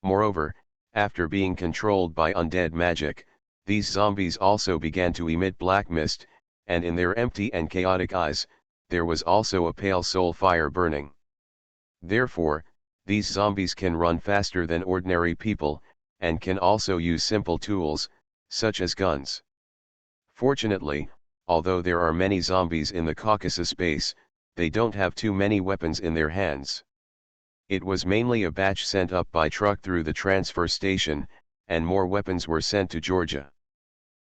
Moreover, after being controlled by undead magic, these zombies also began to emit black mist, and in their empty and chaotic eyes, there was also a pale soul fire burning. Therefore, these zombies can run faster than ordinary people, and can also use simple tools, such as guns. Fortunately, although there are many zombies in the Caucasus base, they don't have too many weapons in their hands. It was mainly a batch sent up by truck through the transfer station, and more weapons were sent to Georgia.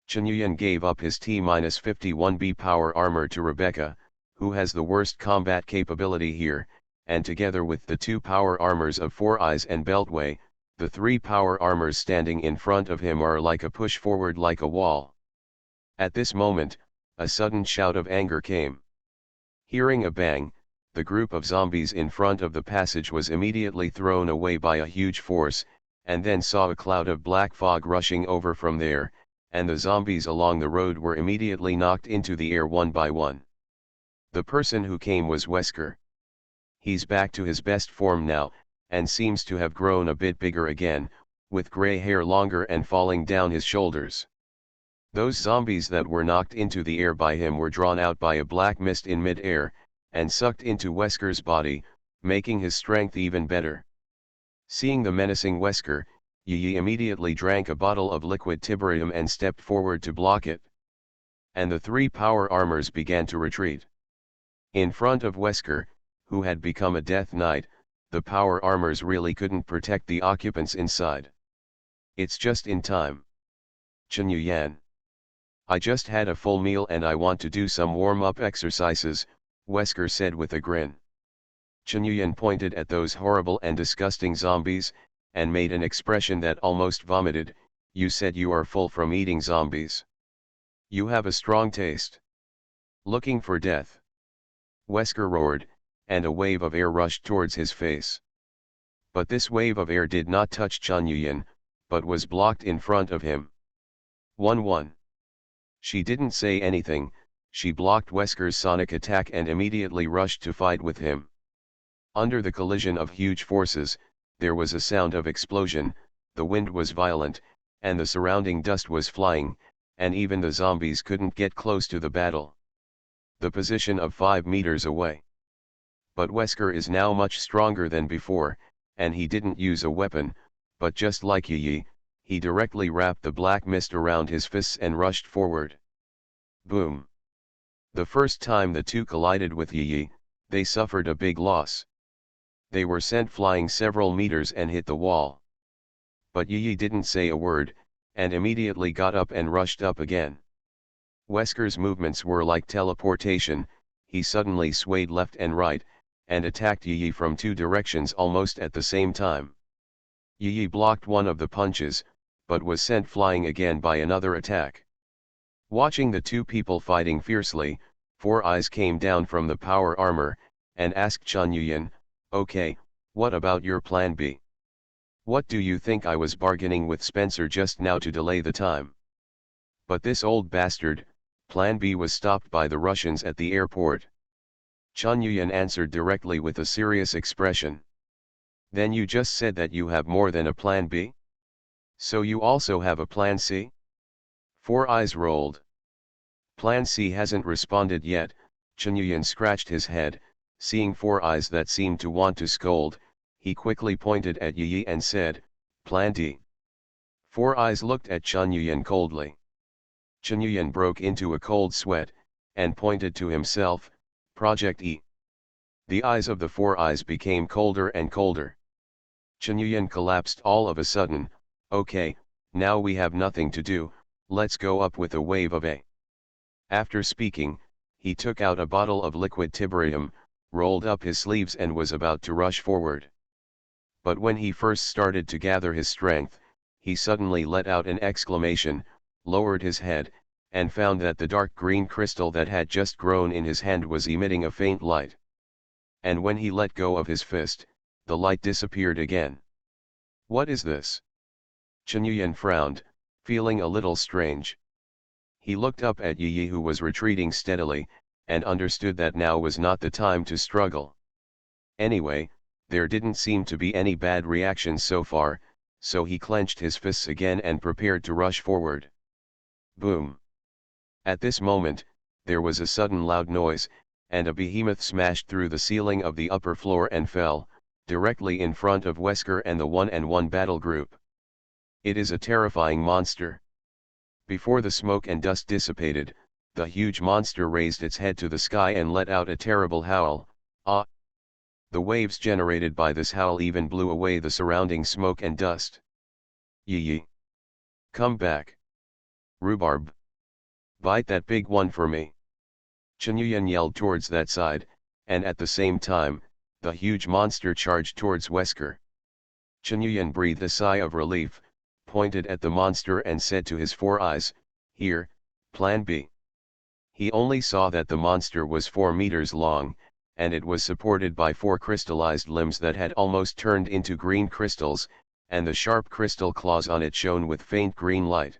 Chenyuyan gave up his T-51B power armor to Rebecca, who has the worst combat capability here, and together with the 2 power armors of Four Eyes and Beltway, the 3 power armors standing in front of him are like a push forward like a wall. At this moment, a sudden shout of anger came. Hearing a bang, the group of zombies in front of the passage was immediately thrown away by a huge force, and then saw a cloud of black fog rushing over from there, and the zombies along the road were immediately knocked into the air one by one. The person who came was Wesker. He's back to his best form now, and seems to have grown a bit bigger again, with gray hair longer and falling down his shoulders. Those zombies that were knocked into the air by him were drawn out by a black mist in mid-air, and sucked into Wesker's body, making his strength even better. Seeing the menacing Wesker, Yi immediately drank a bottle of liquid tiberium and stepped forward to block it. And the 3 power armors began to retreat. In front of Wesker, who had become a death knight, the power armors really couldn't protect the occupants inside. It's just in time. Chenyuyan. I just had a full meal and I want to do some warm-up exercises, Wesker said with a grin. Chenyuyan pointed at those horrible and disgusting zombies, and made an expression that almost vomited. You said you are full from eating zombies. You have a strong taste. Looking for death. Wesker roared, and a wave of air rushed towards his face. But this wave of air did not touch Chen Yuyan, but was blocked in front of him. 1-1. She didn't say anything, she blocked Wesker's sonic attack and immediately rushed to fight with him. Under the collision of huge forces, there was a sound of explosion, the wind was violent, and the surrounding dust was flying, and even the zombies couldn't get close to the battle. The position of 5 meters away. But Wesker is now much stronger than before, and he didn't use a weapon, but just like Yi, he directly wrapped the black mist around his fists and rushed forward. Boom! The first time the two collided with Yi, they suffered a big loss. They were sent flying several meters and hit the wall. But Yi didn't say a word, and immediately got up and rushed up again. Wesker's movements were like teleportation, he suddenly swayed left and right, and attacked Yi from 2 directions almost at the same time. Yi blocked one of the punches, but was sent flying again by another attack. Watching the two people fighting fiercely, Four Eyes came down from the power armor, and asked Chen Yuyan, "Okay, what about your plan B? What do you think I was bargaining with Spencer just now to delay the time?" But this old bastard, plan B was stopped by the Russians at the airport. Chen Yuyan answered directly with a serious expression. "Then you just said that you have more than a plan B? So you also have a plan C?" Four Eyes rolled. Plan C hasn't responded yet. Chen Yuyan scratched his head, seeing Four Eyes that seemed to want to scold, he quickly pointed at Yi and said, "Plan D." Four Eyes looked at Chen Yuyan coldly. Chen Yuyan broke into a cold sweat, and pointed to himself, "Project E." The eyes of the Four Eyes became colder and colder. Chen Yuyan collapsed all of a sudden. "Okay, now we have nothing to do, let's go up with a wave of A." After speaking, he took out a bottle of liquid tiberium, rolled up his sleeves and was about to rush forward. But when he first started to gather his strength, he suddenly let out an exclamation, lowered his head, and found that the dark green crystal that had just grown in his hand was emitting a faint light. And when he let go of his fist, the light disappeared again. "What is this?" Chen Yuyan frowned, feeling a little strange. He looked up at Yi who was retreating steadily, and understood that now was not the time to struggle. Anyway, there didn't seem to be any bad reactions so far, so he clenched his fists again and prepared to rush forward. Boom! At this moment, there was a sudden loud noise, and a behemoth smashed through the ceiling of the upper floor and fell, directly in front of Wesker and the 1-on-1 battle group. It is a terrifying monster. Before the smoke and dust dissipated, the huge monster raised its head to the sky and let out a terrible howl, "Ah!" The waves generated by this howl even blew away the surrounding smoke and dust. "Yi! Come back! Rhubarb! Bite that big one for me!" Chen Yuyan yelled towards that side, and at the same time, the huge monster charged towards Wesker. Chen Yuyan breathed a sigh of relief, pointed at the monster and said to his Four Eyes, "Here, Plan B." He only saw that the monster was 4 meters long, and it was supported by 4 crystallized limbs that had almost turned into green crystals, and the sharp crystal claws on it shone with faint green light.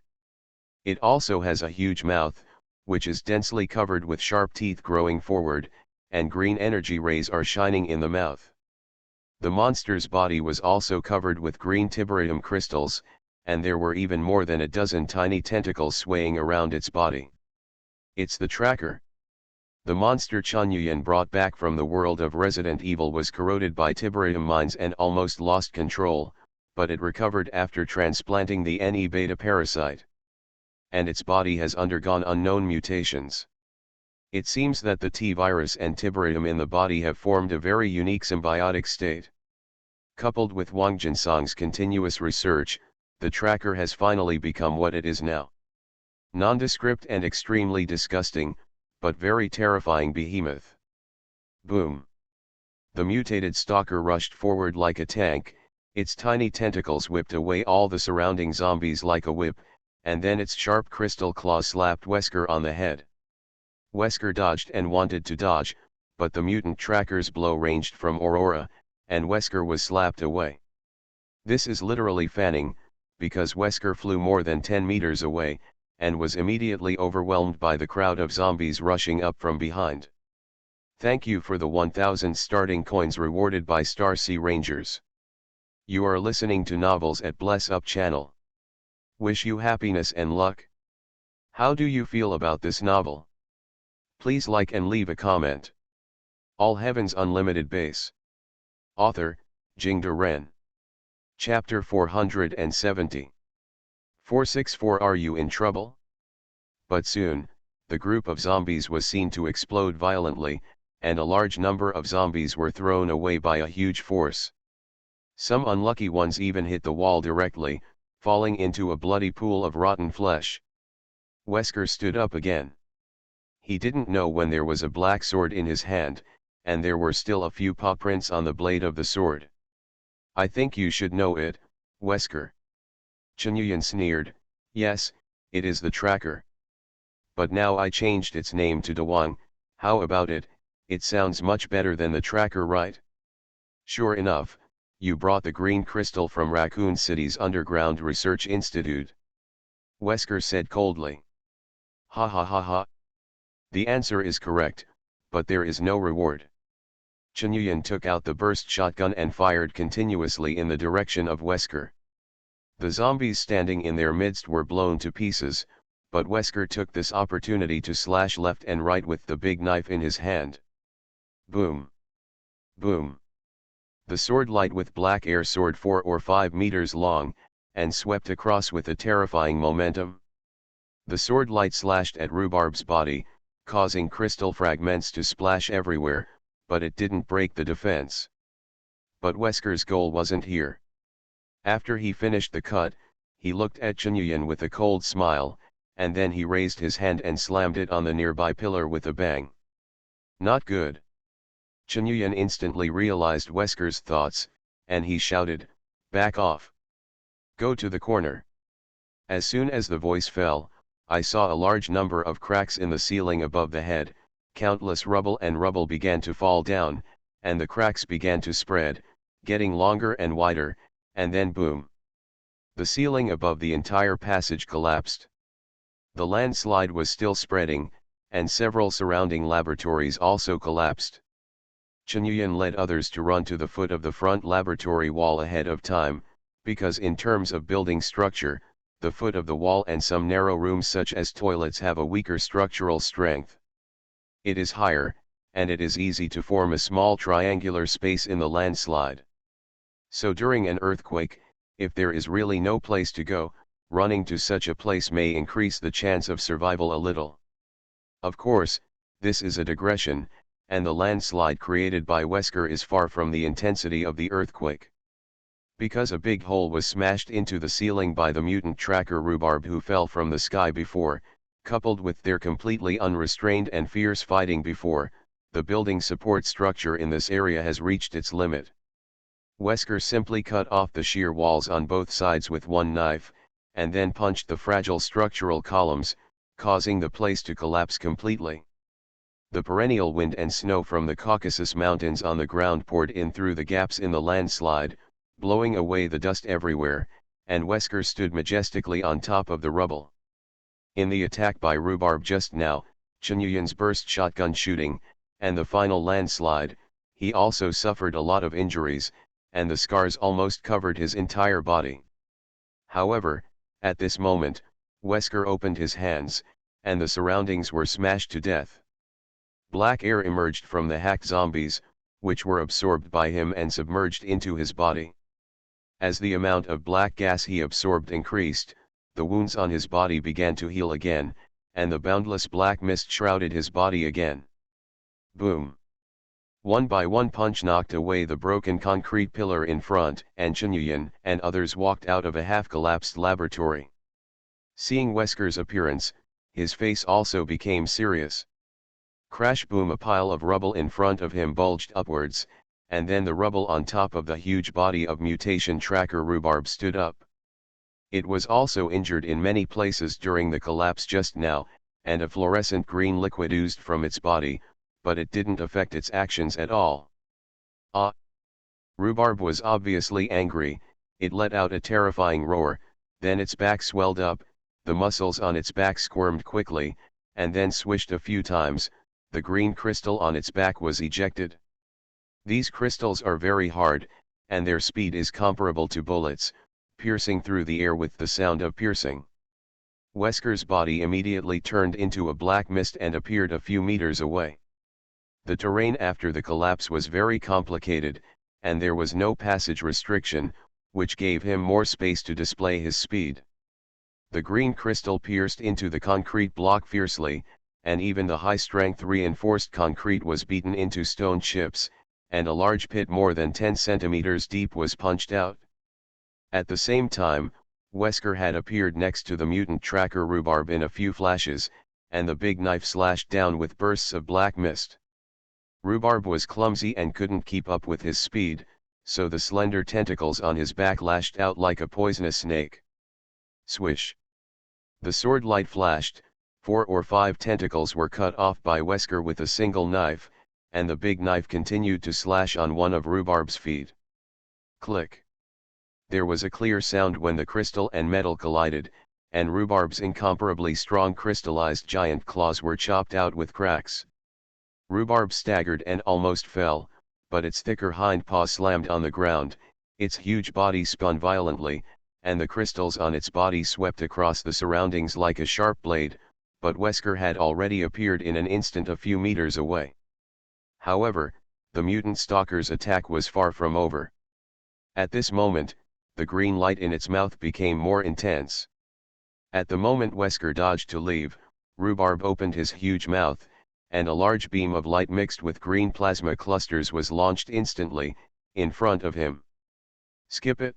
It also has a huge mouth, which is densely covered with sharp teeth growing forward, and green energy rays are shining in the mouth. The monster's body was also covered with green tiberium crystals, and there were even more than a dozen tiny tentacles swaying around its body. It's the tracker. The monster Chen Yuyan brought back from the world of Resident Evil was corroded by tiberium mines and almost lost control, but it recovered after transplanting the Ne beta parasite. And its body has undergone unknown mutations. It seems that the T-virus and tiberium in the body have formed a very unique symbiotic state. Coupled with Wang Jinsong's continuous research, the tracker has finally become what it is now. Nondescript and extremely disgusting, but very terrifying behemoth. Boom! The mutated stalker rushed forward like a tank, its tiny tentacles whipped away all the surrounding zombies like a whip, and then its sharp crystal claws slapped Wesker on the head. Wesker dodged and wanted to dodge, but the mutant tracker's blow ranged from Aurora, and Wesker was slapped away. This is literally fanning, because Wesker flew more than 10 meters away, and was immediately overwhelmed by the crowd of zombies rushing up from behind. Thank you for the 1000 starting coins rewarded by Star Sea Rangers. You are listening to Novels at Bless Up channel. Wish you happiness and luck. How do you feel about this novel? Please like and leave a comment. All Heavens Unlimited Base. Author, Jingde Ren. Chapter 470. 464 Are you in trouble? But soon, the group of zombies was seen to explode violently, and a large number of zombies were thrown away by a huge force. Some unlucky ones even hit the wall directly, falling into a bloody pool of rotten flesh. Wesker stood up again. He didn't know when there was a black sword in his hand, and there were still a few paw prints on the blade of the sword. I think you should know it, Wesker. Chen Yuan sneered. Yes, it is the tracker. But now I changed its name to Dawang. How about it? It sounds much better than the tracker, right? Sure enough, you brought the green crystal from Raccoon City's underground research institute. Wesker said coldly. Ha ha ha ha. The answer is correct, but there is no reward. Chen Yuan took out the burst shotgun and fired continuously in the direction of Wesker. The zombies standing in their midst were blown to pieces, but Wesker took this opportunity to slash left and right with the big knife in his hand. Boom! Boom! The sword light with black air soared 4 or 5 meters long, and swept across with a terrifying momentum. The sword light slashed at Rhubarb's body, causing crystal fragments to splash everywhere, but it didn't break the defense. But Wesker's goal wasn't here. After he finished the cut, he looked at Chen Yuan with a cold smile, and then he raised his hand and slammed it on the nearby pillar with a bang. Not good. Chen Yuan instantly realized Wesker's thoughts, and he shouted, "Back off! Go to the corner!" As soon as the voice fell, I saw a large number of cracks in the ceiling above the head, countless rubble began to fall down, and the cracks began to spread, getting longer and wider, and then boom! The ceiling above the entire passage collapsed. The landslide was still spreading, and several surrounding laboratories also collapsed. Chen Yuan led others to run to the foot of the front laboratory wall ahead of time, because in terms of building structure, the foot of the wall and some narrow rooms such as toilets have a weaker structural strength. It is higher, and it is easy to form a small triangular space in the landslide. So during an earthquake, if there is really no place to go, running to such a place may increase the chance of survival a little. Of course, this is a digression, and the landslide created by Wesker is far from the intensity of the earthquake. Because a big hole was smashed into the ceiling by the mutant tracker Rhubarb who fell from the sky before, coupled with their completely unrestrained and fierce fighting before, the building support structure in this area has reached its limit. Wesker simply cut off the shear walls on both sides with one knife, and then punched the fragile structural columns, causing the place to collapse completely. The perennial wind and snow from the Caucasus Mountains on the ground poured in through the gaps in the landslide, blowing away the dust everywhere, and Wesker stood majestically on top of the rubble. In the attack by Rhubarb just now, Chen Yuan's burst shotgun shooting, and the final landslide, he also suffered a lot of injuries, and the scars almost covered his entire body. However, at this moment, Wesker opened his hands, and the surroundings were smashed to death. Black air emerged from the hacked zombies, which were absorbed by him and submerged into his body. As the amount of black gas he absorbed increased, the wounds on his body began to heal again, and the boundless black mist shrouded his body again. Boom! One by one punch knocked away the broken concrete pillar in front, and Chen Yuan and others walked out of a half-collapsed laboratory. Seeing Wesker's appearance, his face also became serious. Crash boom! A pile of rubble in front of him bulged upwards, and then the rubble on top of the huge body of mutation tracker Rhubarb stood up. It was also injured in many places during the collapse just now, and a fluorescent green liquid oozed from its body, but it didn't affect its actions at all. Ah! Rhubarb was obviously angry, It let out a terrifying roar, then its back swelled up, the muscles on its back squirmed quickly, and then swished a few times. The green crystal on its back was ejected. These crystals are very hard, and their speed is comparable to bullets, piercing through the air with the sound of piercing. Wesker's body immediately turned into a black mist and appeared a few meters away. The terrain after the collapse was very complicated, and there was no passage restriction, which gave him more space to display his speed. The green crystal pierced into the concrete block fiercely, and even the high-strength reinforced concrete was beaten into stone chips, and a large pit more than 10 centimeters deep was punched out. At the same time, Wesker had appeared next to the mutant tracker Rhubarb in a few flashes, and the big knife slashed down with bursts of black mist. Rhubarb was clumsy and couldn't keep up with his speed, so the slender tentacles on his back lashed out like a poisonous snake. Swish! The sword light flashed, 4 or 5 tentacles were cut off by Wesker with a single knife, and the big knife continued to slash on one of Rhubarb's feet. Click! There was a clear sound when the crystal and metal collided, and Rhubarb's incomparably strong crystallized giant claws were chopped out with cracks. Rhubarb staggered and almost fell, but its thicker hind paw slammed on the ground, its huge body spun violently, and the crystals on its body swept across the surroundings like a sharp blade, but Wesker had already appeared in an instant a few meters away. However, the mutant stalker's attack was far from over. At this moment, the green light in its mouth became more intense. At the moment Wesker dodged to leave, Rhubarb opened his huge mouth, and a large beam of light mixed with green plasma clusters was launched instantly, in front of him. Skip it!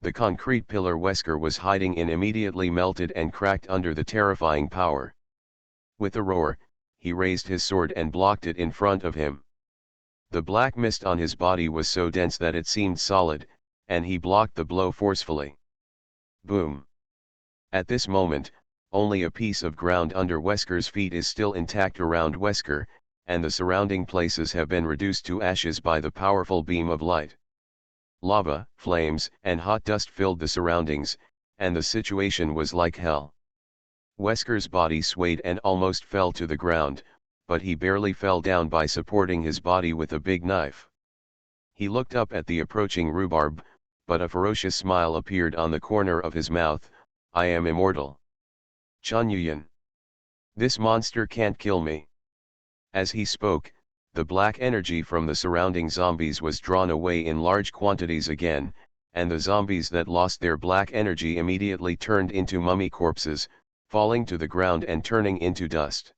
The concrete pillar Wesker was hiding in immediately melted and cracked under the terrifying power. With a roar, he raised his sword and blocked it in front of him. The black mist on his body was so dense that it seemed solid, and he blocked the blow forcefully. Boom! At this moment, only a piece of ground under Wesker's feet is still intact around Wesker, and the surrounding places have been reduced to ashes by the powerful beam of light. Lava, flames, and hot dust filled the surroundings, and the situation was like hell. Wesker's body swayed and almost fell to the ground, but he barely fell down by supporting his body with a big knife. He looked up at the approaching Rhubarb, but a ferocious smile appeared on the corner of his mouth. I am immortal. Chunyuan. This monster can't kill me. As he spoke, the black energy from the surrounding zombies was drawn away in large quantities again, and the zombies that lost their black energy immediately turned into mummy corpses, falling to the ground and turning into dust.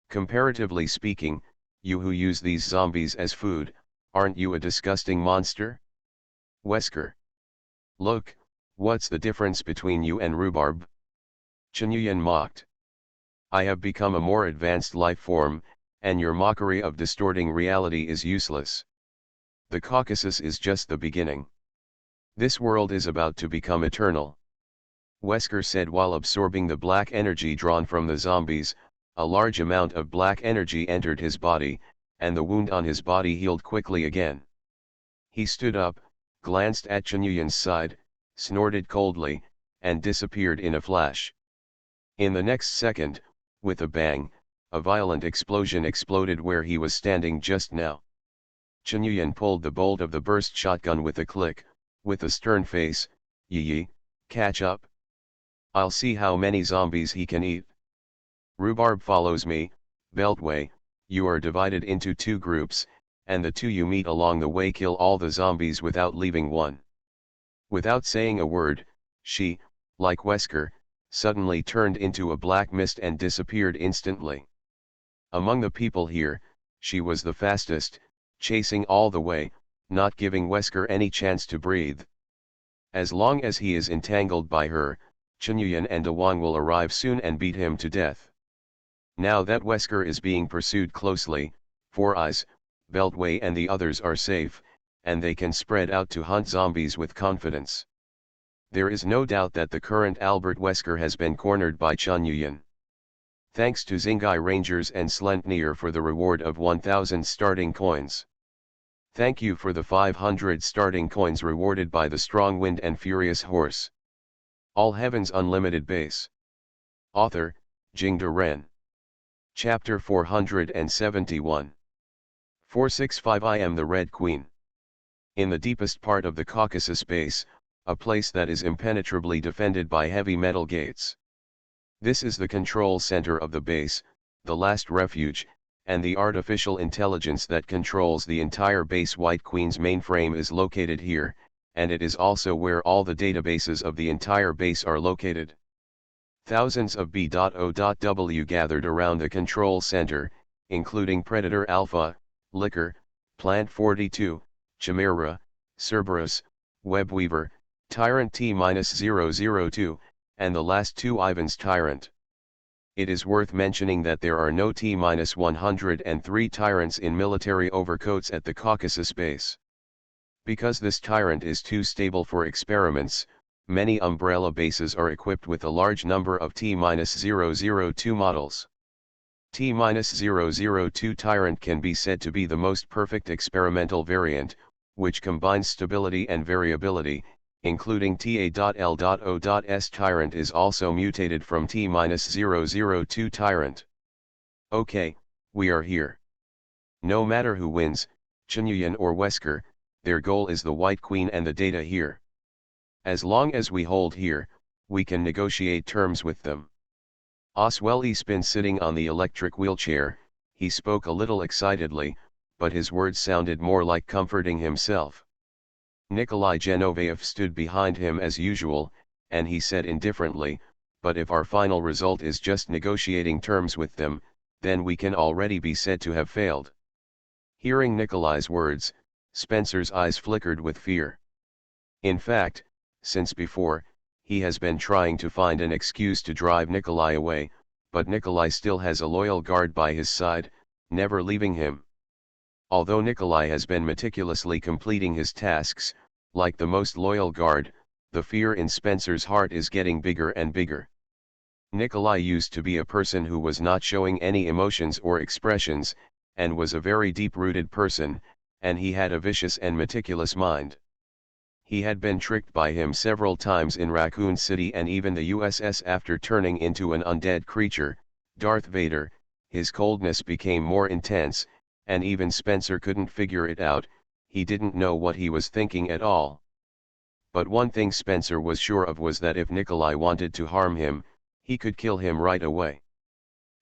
Comparatively speaking, you who use these zombies as food, aren't you a disgusting monster? Wesker. Look, what's the difference between you and Rhubarb? Chunyuan mocked. I have become a more advanced life form, and your mockery of distorting reality is useless. The Caucasus is just the beginning. This world is about to become eternal. Wesker said while absorbing the black energy drawn from the zombies. A large amount of black energy entered his body, and the wound on his body healed quickly again. He stood up, glanced at Chunyuan's side, snorted coldly, and disappeared in a flash. In the next second, with a bang, a violent explosion exploded where he was standing just now. Chunyuan pulled the bolt of the burst shotgun with a click, with a stern face. Yi, catch up. I'll see how many zombies he can eat. Rhubarb follows me. Beltway, you are divided into 2 groups, and the 2 you meet along the way kill all the zombies without leaving one. Without saying a word, she, like Wesker, suddenly turned into a black mist and disappeared instantly. Among the people here, she was the fastest, chasing all the way, not giving Wesker any chance to breathe. As long as he is entangled by her, Chunyuan and Dawang will arrive soon and beat him to death. Now that Wesker is being pursued closely, Four Eyes, Beltway and the others are safe, and they can spread out to hunt zombies with confidence. There is no doubt that the current Albert Wesker has been cornered by Chunyuan. Thanks to Zingai Rangers and Slentnir for the reward of 1000 starting coins. Thank you for the 500 starting coins rewarded by the strong wind and furious horse. All Heaven's Unlimited Base. Author, Jingde Ren. Chapter 471. 465 I am the Red Queen. In the deepest part of the Caucasus Base, a place that is impenetrably defended by heavy metal gates. This is the control center of the base, the last refuge, and the artificial intelligence that controls the entire base. White Queen's mainframe is located here, and it is also where all the databases of the entire base are located. Thousands of B.O.W gathered around the control center, including Predator Alpha, Liquor, Plant 42, Chimera, Cerberus, Webweaver, Tyrant T-002, and the last two Ivan's Tyrant. It is worth mentioning that there are no T-103 Tyrants in military overcoats at the Caucasus base. Because this Tyrant is too stable for experiments, many umbrella bases are equipped with a large number of T-002 models. T-002 Tyrant can be said to be the most perfect experimental variant, which combines stability and variability, including TA.L.O.S. Tyrant is also mutated from T-002 Tyrant. Okay, we are here. No matter who wins, Chunyuan or Wesker, their goal is the White Queen and the data here. As long as we hold here, we can negotiate terms with them. Oswell been sitting on the electric wheelchair, he spoke a little excitedly, but his words sounded more like comforting himself. Nikolai Genovayev stood behind him as usual, and he said indifferently, but if our final result is just negotiating terms with them, then we can already be said to have failed. Hearing Nikolai's words, Spencer's eyes flickered with fear. In fact, since before, he has been trying to find an excuse to drive Nikolai away, but Nikolai still has a loyal guard by his side, never leaving him. Although Nikolai has been meticulously completing his tasks, like the most loyal guard, the fear in Spencer's heart is getting bigger and bigger. Nikolai used to be a person who was not showing any emotions or expressions, and was a very deep-rooted person, and he had a vicious and meticulous mind. He had been tricked by him several times in Raccoon City and even the USS after turning into an undead creature, Darth Vader. His coldness became more intense, and even Spencer couldn't figure it out, he didn't know what he was thinking at all. But one thing Spencer was sure of was that if Nikolai wanted to harm him, he could kill him right away.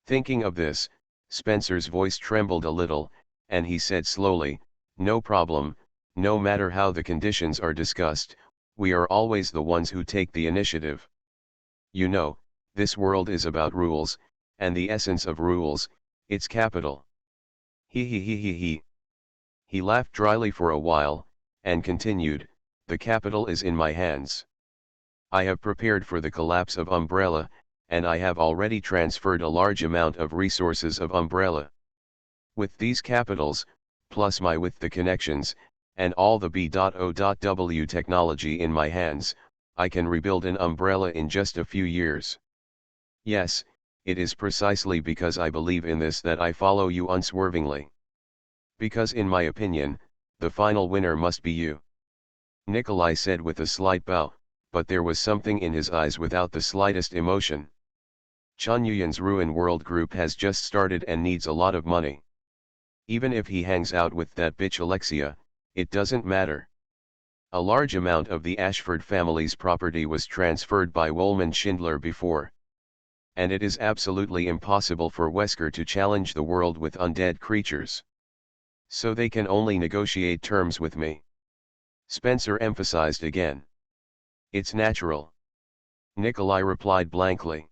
Thinking of this, Spencer's voice trembled a little, and he said slowly, "No problem. No matter how the conditions are discussed, we are always the ones who take the initiative. You know, this world is about rules, and the essence of rules, it's capital." He. He laughed dryly for a while, and continued, "The capital is in my hands. I have prepared for the collapse of Umbrella, and I have already transferred a large amount of resources of Umbrella. With these capitals, plus with the connections, and all the B.O.W technology in my hands, I can rebuild an Umbrella in just a few years. Yes, it is precisely because I believe in this that I follow you unswervingly. Because in my opinion, the final winner must be you." Nikolai said with a slight bow, but there was something in his eyes without the slightest emotion. Chunyuan's Ruin World Group has just started and needs a lot of money. Even if he hangs out with that bitch Alexia, it doesn't matter. A large amount of the Ashford family's property was transferred by Woolman Schindler before. And it is absolutely impossible for Wesker to challenge the world with undead creatures. So they can only negotiate terms with me. Spencer emphasized again. "It's natural." Nikolai replied blankly.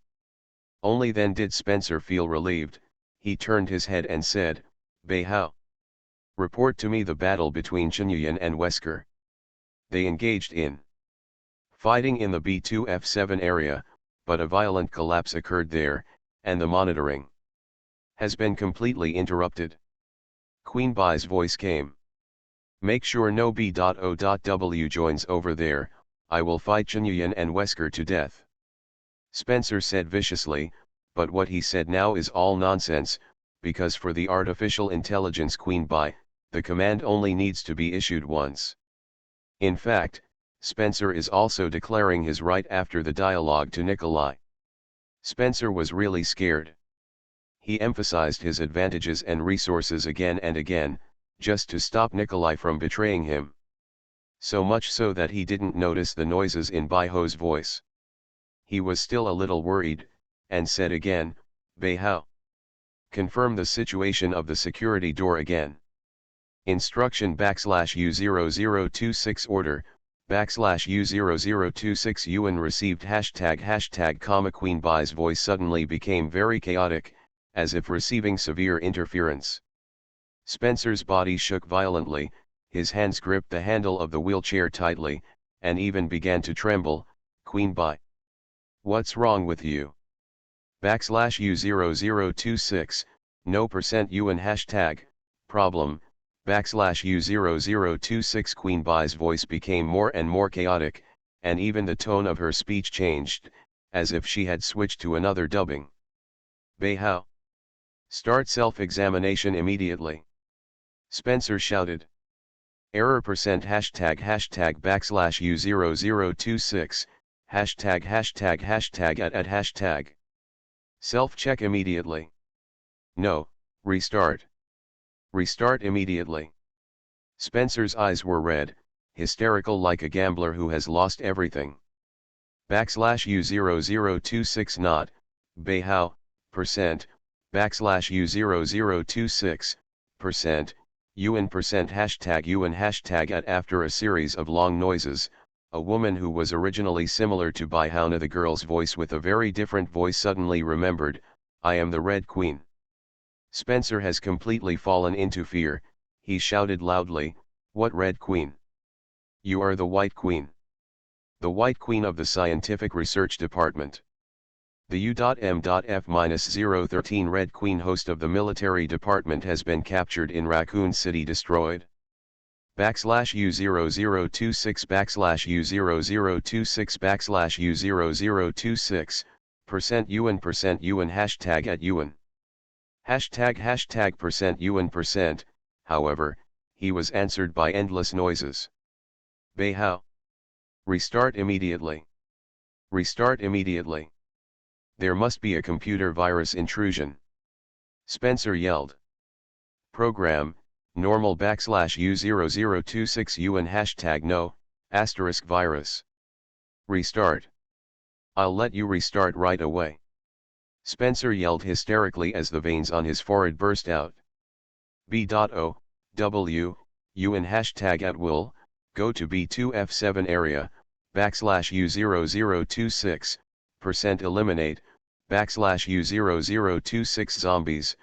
Only then did Spencer feel relieved. He turned his head and said, "Beihao. Report to me the battle between Chunyuan and Wesker." They engaged in fighting in the B2F7 area, but a violent collapse occurred there, and the monitoring has been completely interrupted. Queen Bai's voice came. "Make sure no B.O.W joins over there, I will fight Chunyuan and Wesker to death." Spencer said viciously, but what he said now is all nonsense, because for the artificial intelligence Queen Bai, the command only needs to be issued once. In fact, Spencer is also declaring his right after the dialogue to Nikolai. Spencer was really scared. He emphasized his advantages and resources again and again, just to stop Nikolai from betraying him. So much so that he didn't notice the noises in Baiho's voice. He was still a little worried, and said again, Beihao. Confirm the situation of the security door again. Instruction \U0026 order, \U0026 Yuan received hashtag comma Queen Bai's voice suddenly became very chaotic, as if receiving severe interference. Spencer's body shook violently, his hands gripped the handle of the wheelchair tightly, and even began to tremble. Queen Bai. What's wrong with you? \U0026, no % Yuan hashtag, problem, \U0026 Queen Bai's voice became more and more chaotic, and even the tone of her speech changed, as if she had switched to another dubbing. Beihao. Start self-examination immediately. Spencer shouted. Error % hashtag \U0026, hashtag at hashtag. Self-check immediately. No, restart. Restart immediately. Spencer's eyes were red, hysterical like a gambler who has lost everything. \U0026 not, Beihao, %, \U0026, Yuan hashtag at. After a series of long noises, a woman who was originally similar to Baihauna the girl's voice with a very different voice suddenly remembered, I am the Red Queen. Spencer has completely fallen into fear. He shouted loudly, what Red Queen? You are the White Queen. The White Queen of the Scientific Research Department. The U.M.F-013 Red Queen host of the military department has been captured in Raccoon City destroyed. \U0026 \U0026 \U0026, %Yuan hashtag at Yuan. Hashtag Yuan %, however, he was answered by endless noises. Beihao. Restart immediately. Restart immediately. There must be a computer virus intrusion. Spencer yelled. Program, normal \U0026 Yuan hashtag no, * virus. Restart. I'll let you restart right away. Spencer yelled hysterically as the veins on his forehead burst out. B.O, W, Yuan hashtag at will, go to B2F7 area, \U0026, eliminate, \U0026 zombies,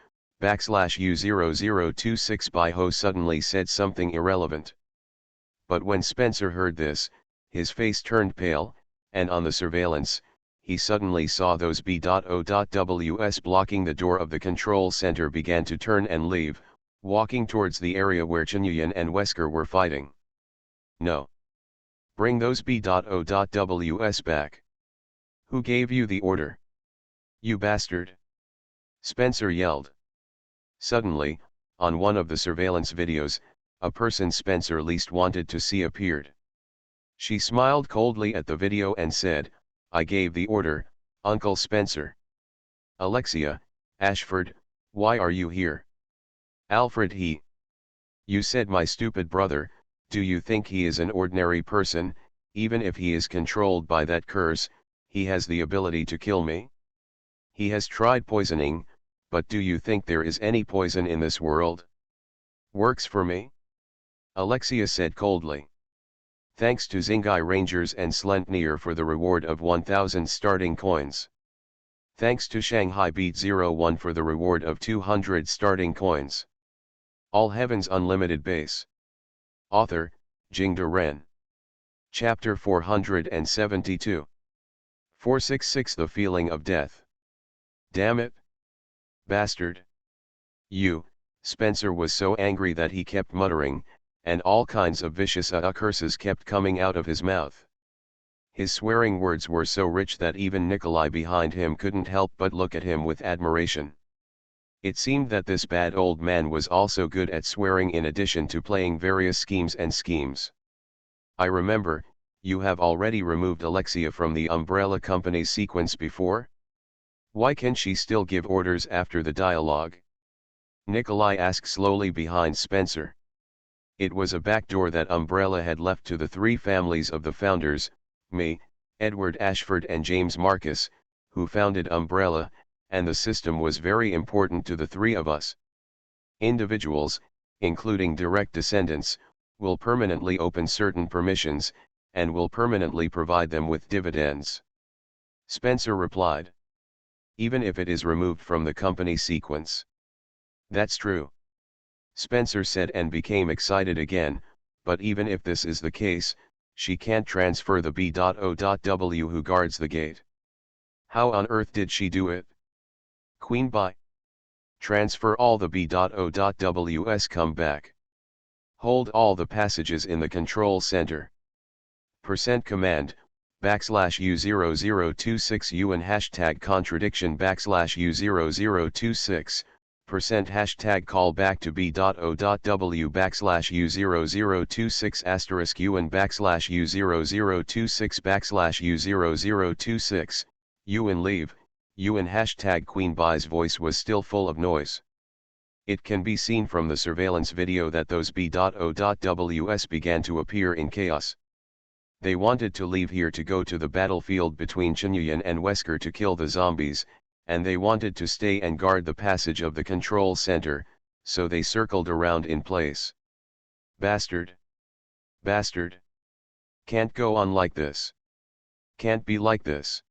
\U0026 Baiho suddenly said something irrelevant. But when Spencer heard this, his face turned pale, and on the surveillance, he suddenly saw those B.O.Ws blocking the door of the control center began to turn and leave, walking towards the area where Chinyan and Wesker were fighting. No. Bring those B.O.Ws back. Who gave you the order? You bastard! Spencer yelled. Suddenly, on one of the surveillance videos, a person Spencer least wanted to see appeared. She smiled coldly at the video and said, I gave the order, Uncle Spencer. Alexia, Ashford, why are you here? Alfred he. You said my stupid brother, do you think he is an ordinary person? Even if he is controlled by that curse, he has the ability to kill me? He has tried poisoning, but do you think there is any poison in this world? Works for me? Alexia said coldly. Thanks to Zingai Rangers and Slentnir for the reward of 1000 starting coins. Thanks to Shanghai Beat 01 for the reward of 200 starting coins. All Heavens Unlimited Base. Author, Jingde Ren. Chapter 472. 466 The Feeling of Death. Damn it! Bastard! You, Spencer was so angry that he kept muttering, and all kinds of vicious curses kept coming out of his mouth. His swearing words were so rich that even Nikolai behind him couldn't help but look at him with admiration. It seemed that this bad old man was also good at swearing in addition to playing various schemes. I remember, you have already removed Alexia from the Umbrella Company's sequence before? Why can she still give orders after the dialogue? Nikolai asked slowly behind Spencer. It was a backdoor that Umbrella had left to the three families of the founders, me, Edward Ashford and James Marcus, who founded Umbrella, and the system was very important to the three of us. Individuals, including direct descendants, will permanently open certain permissions, and will permanently provide them with dividends. Spencer replied. Even if it is removed from the company sequence. That's true. Spencer said and became excited again, but even if this is the case, she can't transfer the B.O.W. who guards the gate. How on earth did she do it? Queen Bee. Transfer all the B.O.Ws come back. Hold all the passages in the control center. Command, \U0026 UN hashtag contradiction \U0026, hashtag call back to B.O.W \U0026 UN \U0026 \U0026, UN leave, UN hashtag Queen Bee's voice was still full of noise. It can be seen from the surveillance video that those B.O.Ws began to appear in chaos. They wanted to leave here to go to the battlefield between Chinhuyan and Wesker to kill the zombies, and they wanted to stay and guard the passage of the control center, so they circled around in place. Bastard! Bastard! Can't go on like this. Can't be like this.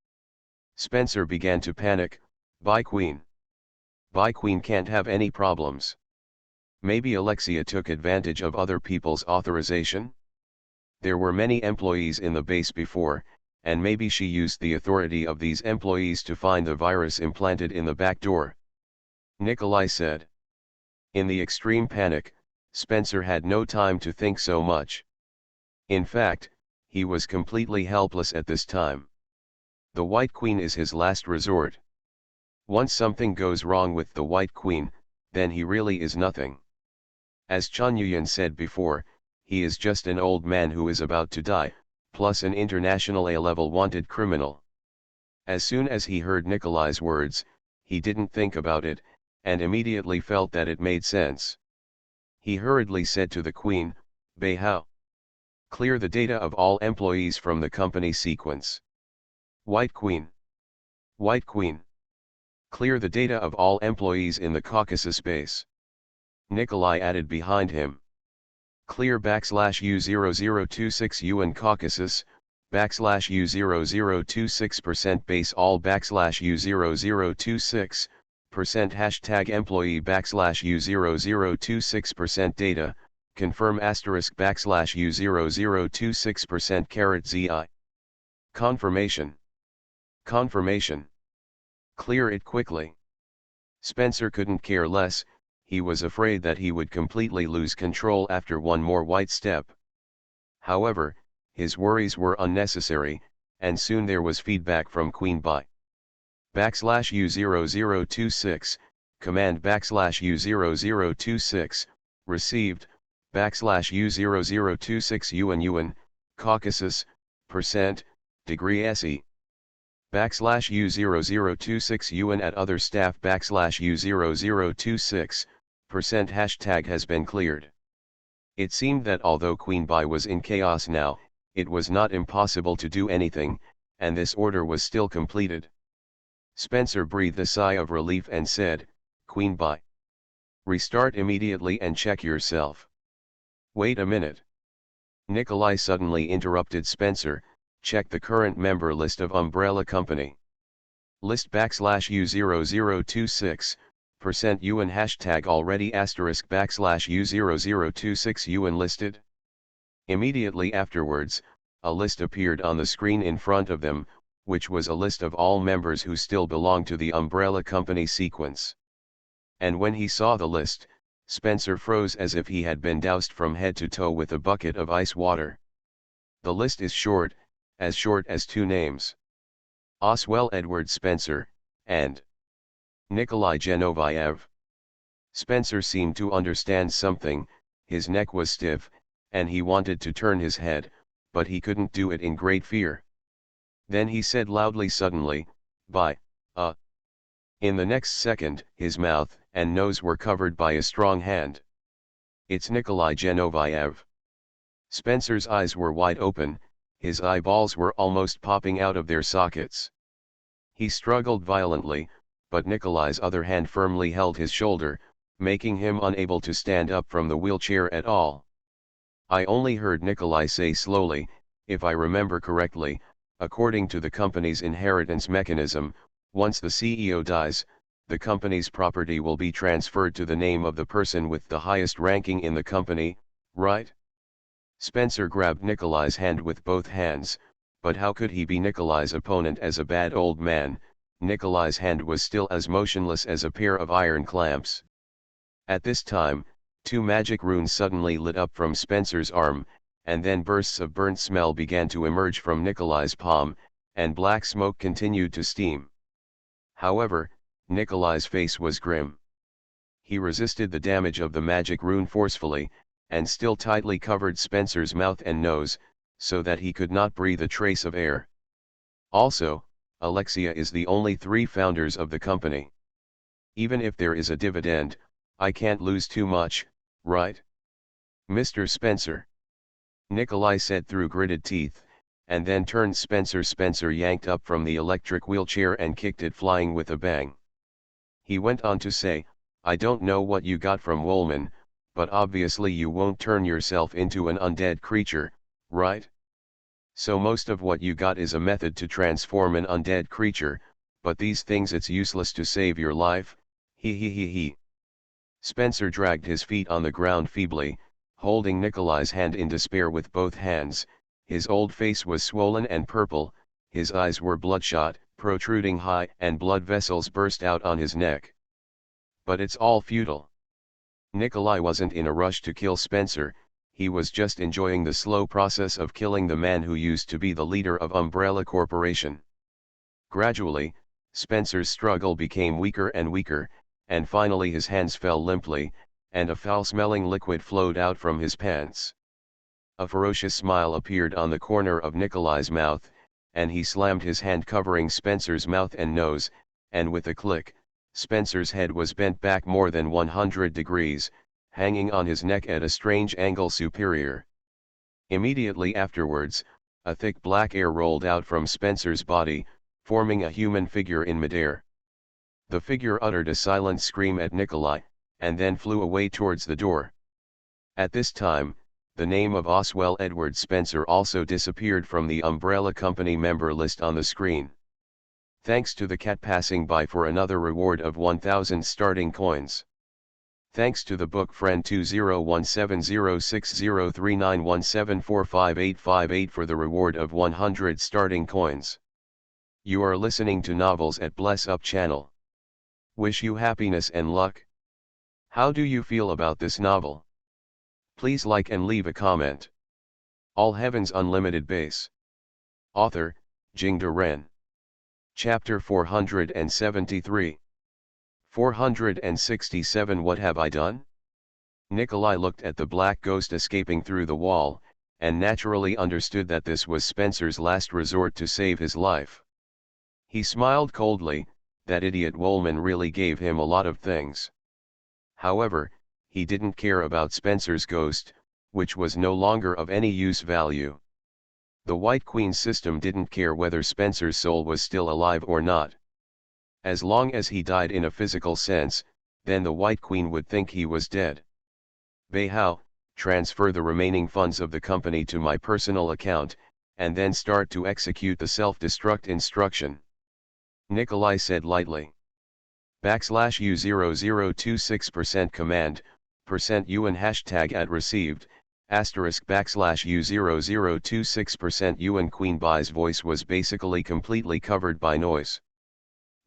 Spencer began to panic. Bye Queen. Bye Queen can't have any problems. Maybe Alexia took advantage of other people's authorization? There were many employees in the base before, and maybe she used the authority of these employees to find the virus implanted in the back door. Nikolai said. In the extreme panic, Spencer had no time to think so much. In fact, he was completely helpless at this time. The White Queen is his last resort. Once something goes wrong with the White Queen, then he really is nothing. As Chinhuyan said before, he is just an old man who is about to die, plus an international A-level wanted criminal. As soon as he heard Nikolai's words, he didn't think about it, and immediately felt that it made sense. He hurriedly said to the Queen, Beihao. Clear the data of all employees from the company sequence. White Queen. White Queen. Clear the data of all employees in the Caucasus base. Nikolai added behind him. Clear \U0026 UN Caucasus, \U0026% base all \U0026, hashtag employee \U0026% data, confirm *\U0026% zi. Confirmation. Confirmation. Clear it quickly. Spencer couldn't care less. He was afraid that he would completely lose control after one more white step. However, his worries were unnecessary, and soon there was feedback from Queen Bee. \U0026, command \U0026, received, \U0026 UN, Caucasus, degree SE. \U0026 UN at other staff \U0026, hashtag has been cleared. It seemed that although Queen Bee was in chaos now, it was not impossible to do anything, and this order was still completed. Spencer breathed a sigh of relief and said, Queen Bee. Restart immediately and check yourself. Wait a minute. Nikolai suddenly interrupted Spencer, check the current member list of Umbrella Company. List \U0026, UN hashtag already * \U0026 UN listed. Immediately afterwards, a list appeared on the screen in front of them, which was a list of all members who still belong to the Umbrella Company sequence. And when he saw the list, Spencer froze as if he had been doused from head to toe with a bucket of ice water. The list is short as 2 names. Oswell Edward Spencer, and Nikolai Genoviev. Spencer seemed to understand something, his neck was stiff, and he wanted to turn his head, but he couldn't do it in great fear. Then he said loudly suddenly, "Bye, In the next second, his mouth and nose were covered by a strong hand. "It's Nikolai Genoviev." Spencer's eyes were wide open, his eyeballs were almost popping out of their sockets. He struggled violently, but Nikolai's other hand firmly held his shoulder, making him unable to stand up from the wheelchair at all. I only heard Nikolai say slowly, "If I remember correctly, according to the company's inheritance mechanism, once the CEO dies, the company's property will be transferred to the name of the person with the highest ranking in the company, right?" Spencer grabbed Nikolai's hand with both hands, but how could he be Nikolai's opponent as a bad old man? Nikolai's hand was still as motionless as a pair of iron clamps. At this time, two magic runes suddenly lit up from Spencer's arm, and then bursts of burnt smell began to emerge from Nikolai's palm, and black smoke continued to steam. However, Nikolai's face was grim. He resisted the damage of the magic rune forcefully, and still tightly covered Spencer's mouth and nose, so that he could not breathe a trace of air. Also, Alexia is the only three founders of the company. Even if there is a dividend, I can't lose too much, right? Mr. Spencer. Nikolai said through gritted teeth, and then turned Spencer. Spencer yanked up from the electric wheelchair and kicked it flying with a bang. He went on to say, "I don't know what you got from Woolman, but obviously you won't turn yourself into an undead creature, right? So most of what you got is a method to transform an undead creature, but these things it's useless to save your life, he. Spencer dragged his feet on the ground feebly, holding Nikolai's hand in despair with both hands. His old face was swollen and purple, his eyes were bloodshot, protruding high, and blood vessels burst out on his neck. But it's all futile. Nikolai wasn't in a rush to kill Spencer, he was just enjoying the slow process of killing the man who used to be the leader of Umbrella Corporation. Gradually, Spencer's struggle became weaker and weaker, and finally his hands fell limply, and a foul-smelling liquid flowed out from his pants. A ferocious smile appeared on the corner of Nikolai's mouth, and he slammed his hand covering Spencer's mouth and nose, and with a click, Spencer's head was bent back more than 100 degrees, hanging on his neck at a strange angle superior. Immediately afterwards, a thick black air rolled out from Spencer's body, forming a human figure in midair. The figure uttered a silent scream at Nikolai, and then flew away towards the door. At this time, the name of Oswell Edward Spencer also disappeared from the Umbrella Company member list on the screen. Thanks to the cat passing by for another reward of 1,000 starting coins. Thanks to the book friend 2017060391745858 for the reward of 100 starting coins. You are listening to Novels at Bless Up channel. Wish you happiness and luck. How do you feel about this novel? Please like and leave a comment. All Heaven's Unlimited Base. Author, Jingde Ren. Chapter 473. 467 What have I done? Nikolai looked at the black ghost escaping through the wall, and naturally understood that this was Spencer's last resort to save his life. He smiled coldly, that idiot Woolman really gave him a lot of things. However, he didn't care about Spencer's ghost, which was no longer of any use value. The White Queen system didn't care whether Spencer's soul was still alive or not. As long as he died in a physical sense, then the White Queen would think he was dead. Beihao, transfer the remaining funds of the company to my personal account, and then start to execute the self-destruct instruction. Nikolai said lightly. \U0026% command, %UN #@received, *U0026% UN Queen Bai's voice was basically completely covered by noise.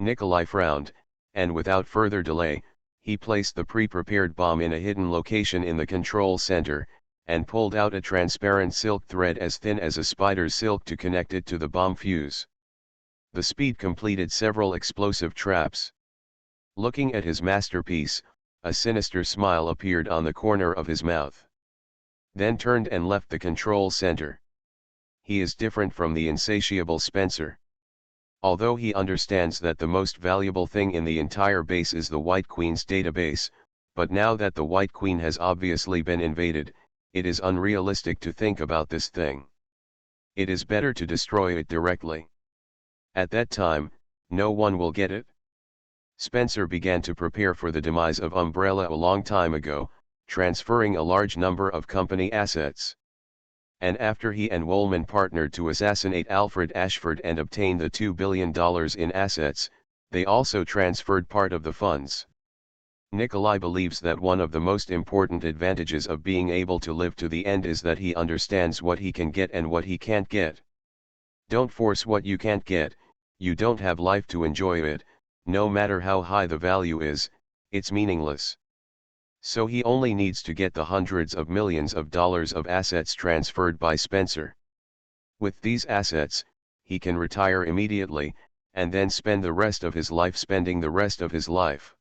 Nikolai frowned, and without further delay, he placed the pre-prepared bomb in a hidden location in the control center, and pulled out a transparent silk thread as thin as a spider's silk to connect it to the bomb fuse. The speed completed several explosive traps. Looking at his masterpiece, A sinister smile appeared on the corner of his mouth. Then turned and left the control center. He is different from the insatiable Spencer. Although he understands that the most valuable thing in the entire base is the White Queen's database, but now that the White Queen has obviously been invaded, it is unrealistic to think about this thing. It is better to destroy it directly. At that time, no one will get it. Spencer began to prepare for the demise of Umbrella a long time ago, transferring a large number of company assets. And after he and Woolman partnered to assassinate Alfred Ashford and obtain the $2 billion in assets, they also transferred part of the funds. Nikolai believes that one of the most important advantages of being able to live to the end is that he understands what he can get and what he can't get. Don't force what you can't get. You don't have life to enjoy it. No matter how high the value is, it's meaningless. So he only needs to get the hundreds of millions of dollars of assets transferred by Spencer. With these assets, he can retire immediately, and then spend the rest of his life spending the rest of his life.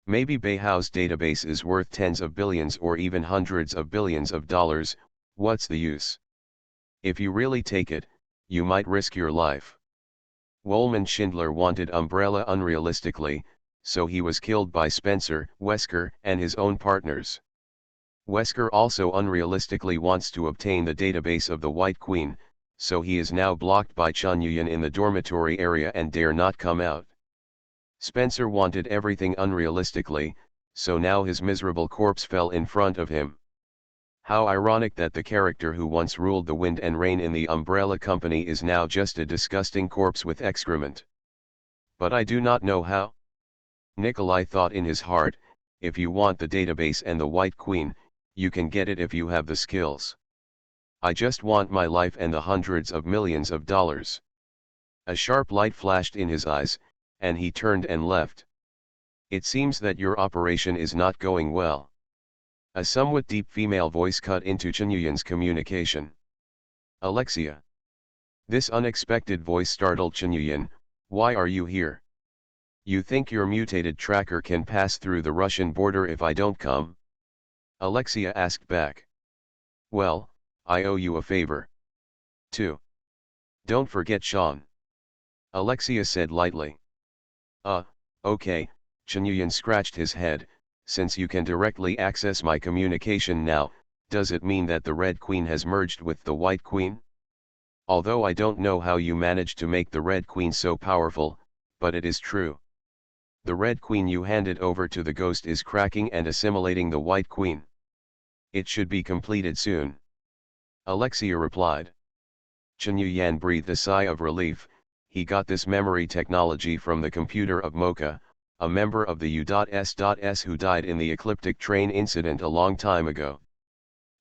Maybe Bayhow's database is worth tens of billions or even hundreds of billions of dollars. What's the use? If you really take it, you might risk your life. Woolman Schindler wanted Umbrella unrealistically, so he was killed by Spencer, Wesker, and his own partners. Wesker also unrealistically wants to obtain the database of the White Queen, so he is now blocked by Chun Yuan in the dormitory area and dare not come out. Spencer wanted everything unrealistically, so now his miserable corpse fell in front of him. How ironic that the character who once ruled the wind and rain in the Umbrella Company is now just a disgusting corpse with excrement. But I do not know how. Nikolai thought in his heart, if you want the database and the White Queen, you can get it if you have the skills. I just want my life and the hundreds of millions of dollars. A sharp light flashed in his eyes, and he turned and left. It seems that your operation is not going well. A somewhat deep female voice cut into Chun Yuan's communication. Alexia. This unexpected voice startled Chun Yuan. Why are you here? You think your mutated tracker can pass through the Russian border if I don't come? Alexia asked back. Well, I owe you a favor. 2. Don't forget Sean. Alexia said lightly. Okay, Chun Yuan scratched his head. Since you can directly access my communication now, does it mean that the Red Queen has merged with the White Queen? Although I don't know how you managed to make the Red Queen so powerful, but it is true. The Red Queen you handed over to the Ghost is cracking and assimilating the White Queen. It should be completed soon. Alexia replied. Chun Yuan breathed a sigh of relief. He got this memory technology from the computer of Mocha, a member of the U.S.S who died in the ecliptic train incident a long time ago.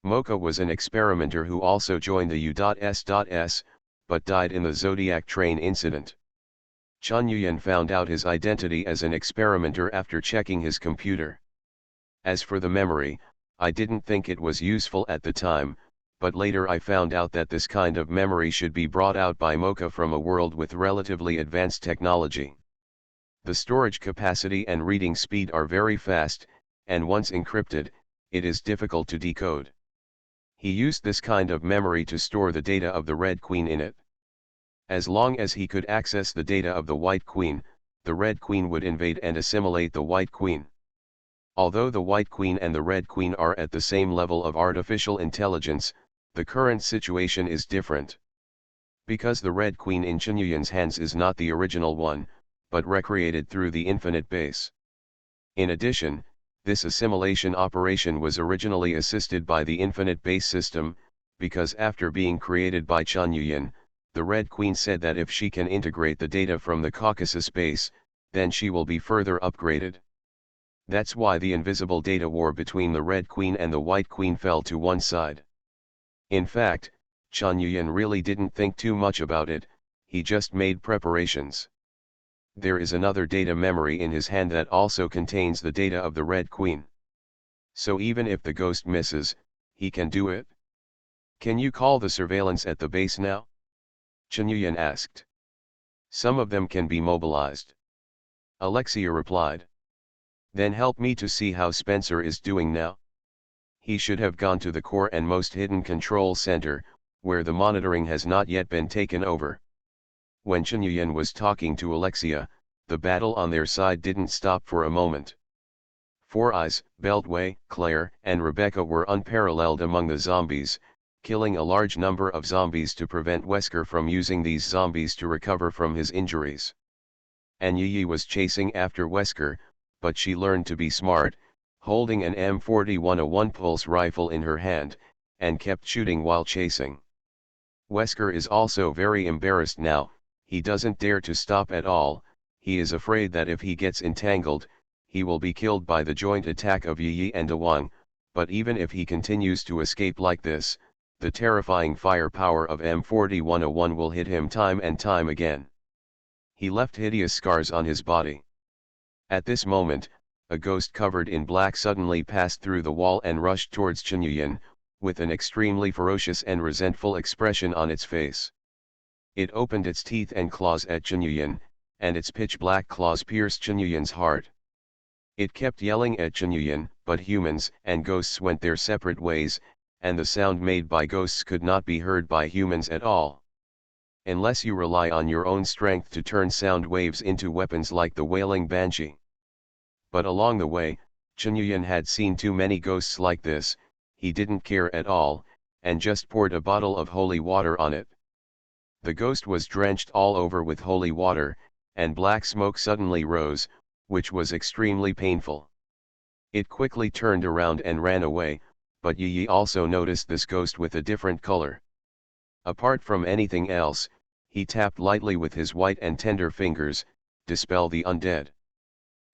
Mocha was an experimenter who also joined the U.S.S, but died in the Zodiac train incident. Chun Yuan found out his identity as an experimenter after checking his computer. As for the memory, I didn't think it was useful at the time, but later I found out that this kind of memory should be brought out by Mocha from a world with relatively advanced technology. The storage capacity and reading speed are very fast, and once encrypted, it is difficult to decode. He used this kind of memory to store the data of the Red Queen in it. As long as he could access the data of the White Queen, the Red Queen would invade and assimilate the White Queen. Although the White Queen and the Red Queen are at the same level of artificial intelligence, the current situation is different. Because the Red Queen in Chun Yuan's hands is not the original one, but recreated through the infinite base. In addition, this assimilation operation was originally assisted by the infinite base system, because after being created by Chun Yuan, the Red Queen said that if she can integrate the data from the Caucasus base, then she will be further upgraded. That's why the invisible data war between the Red Queen and the White Queen fell to one side. In fact, Chun Yuan really didn't think too much about it, he just made preparations. There is another data memory in his hand that also contains the data of the Red Queen. So even if the Ghost misses, he can do it. Can you call the surveillance at the base now? Chun Yuan asked. Some of them can be mobilized. Alexia replied. Then help me to see how Spencer is doing now. He should have gone to the core and most hidden control center, where the monitoring has not yet been taken over. When Chunyuan was talking to Alexia, the battle on their side didn't stop for a moment. Four Eyes, Beltway, Claire, and Rebecca were unparalleled among the zombies, killing a large number of zombies to prevent Wesker from using these zombies to recover from his injuries. And Yi was chasing after Wesker, but she learned to be smart, holding an M41A1 pulse rifle in her hand, and kept shooting while chasing. Wesker is also very embarrassed now. He doesn't dare to stop at all. He is afraid that if he gets entangled, he will be killed by the joint attack of Yi and Dawang, but even if he continues to escape like this, the terrifying firepower of M41A1 will hit him time and time again. He left hideous scars on his body. At this moment, a ghost covered in black suddenly passed through the wall and rushed towards Chunyuan, with an extremely ferocious and resentful expression on its face. It opened its teeth and claws at Chunyuan, and its pitch-black claws pierced Chunyuan's heart. It kept yelling at Chunyuan, but humans and ghosts went their separate ways, and the sound made by ghosts could not be heard by humans at all. Unless you rely on your own strength to turn sound waves into weapons like the wailing banshee. But along the way, Chunyuan had seen too many ghosts like this. He didn't care at all, and just poured a bottle of holy water on it. The ghost was drenched all over with holy water, and black smoke suddenly rose, which was extremely painful. It quickly turned around and ran away, but Yi also noticed this ghost with a different color. Apart from anything else, he tapped lightly with his white and tender fingers, dispel the undead.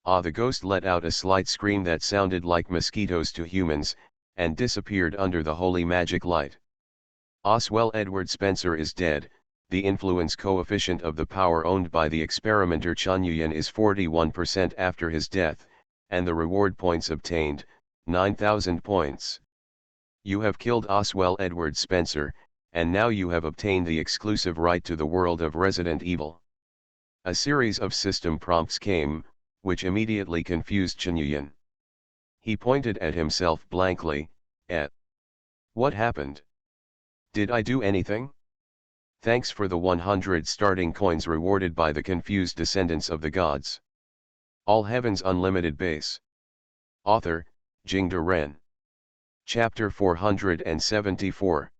The ghost let out a slight scream that sounded like mosquitoes to humans, and disappeared under the holy magic light. Oswell Edward Spencer is dead. The influence coefficient of the power owned by the experimenter Chunyuan is 41% after his death, and the reward points obtained, 9,000 points. You have killed Oswell Edward Spencer, and now you have obtained the exclusive right to the world of Resident Evil. A series of system prompts came, which immediately confused Chunyuan. He pointed at himself blankly. What happened? Did I do anything? Thanks for the 100 starting coins rewarded by the confused descendants of the gods. All Heaven's Unlimited Base. Author, Jingde Ren. Chapter 474.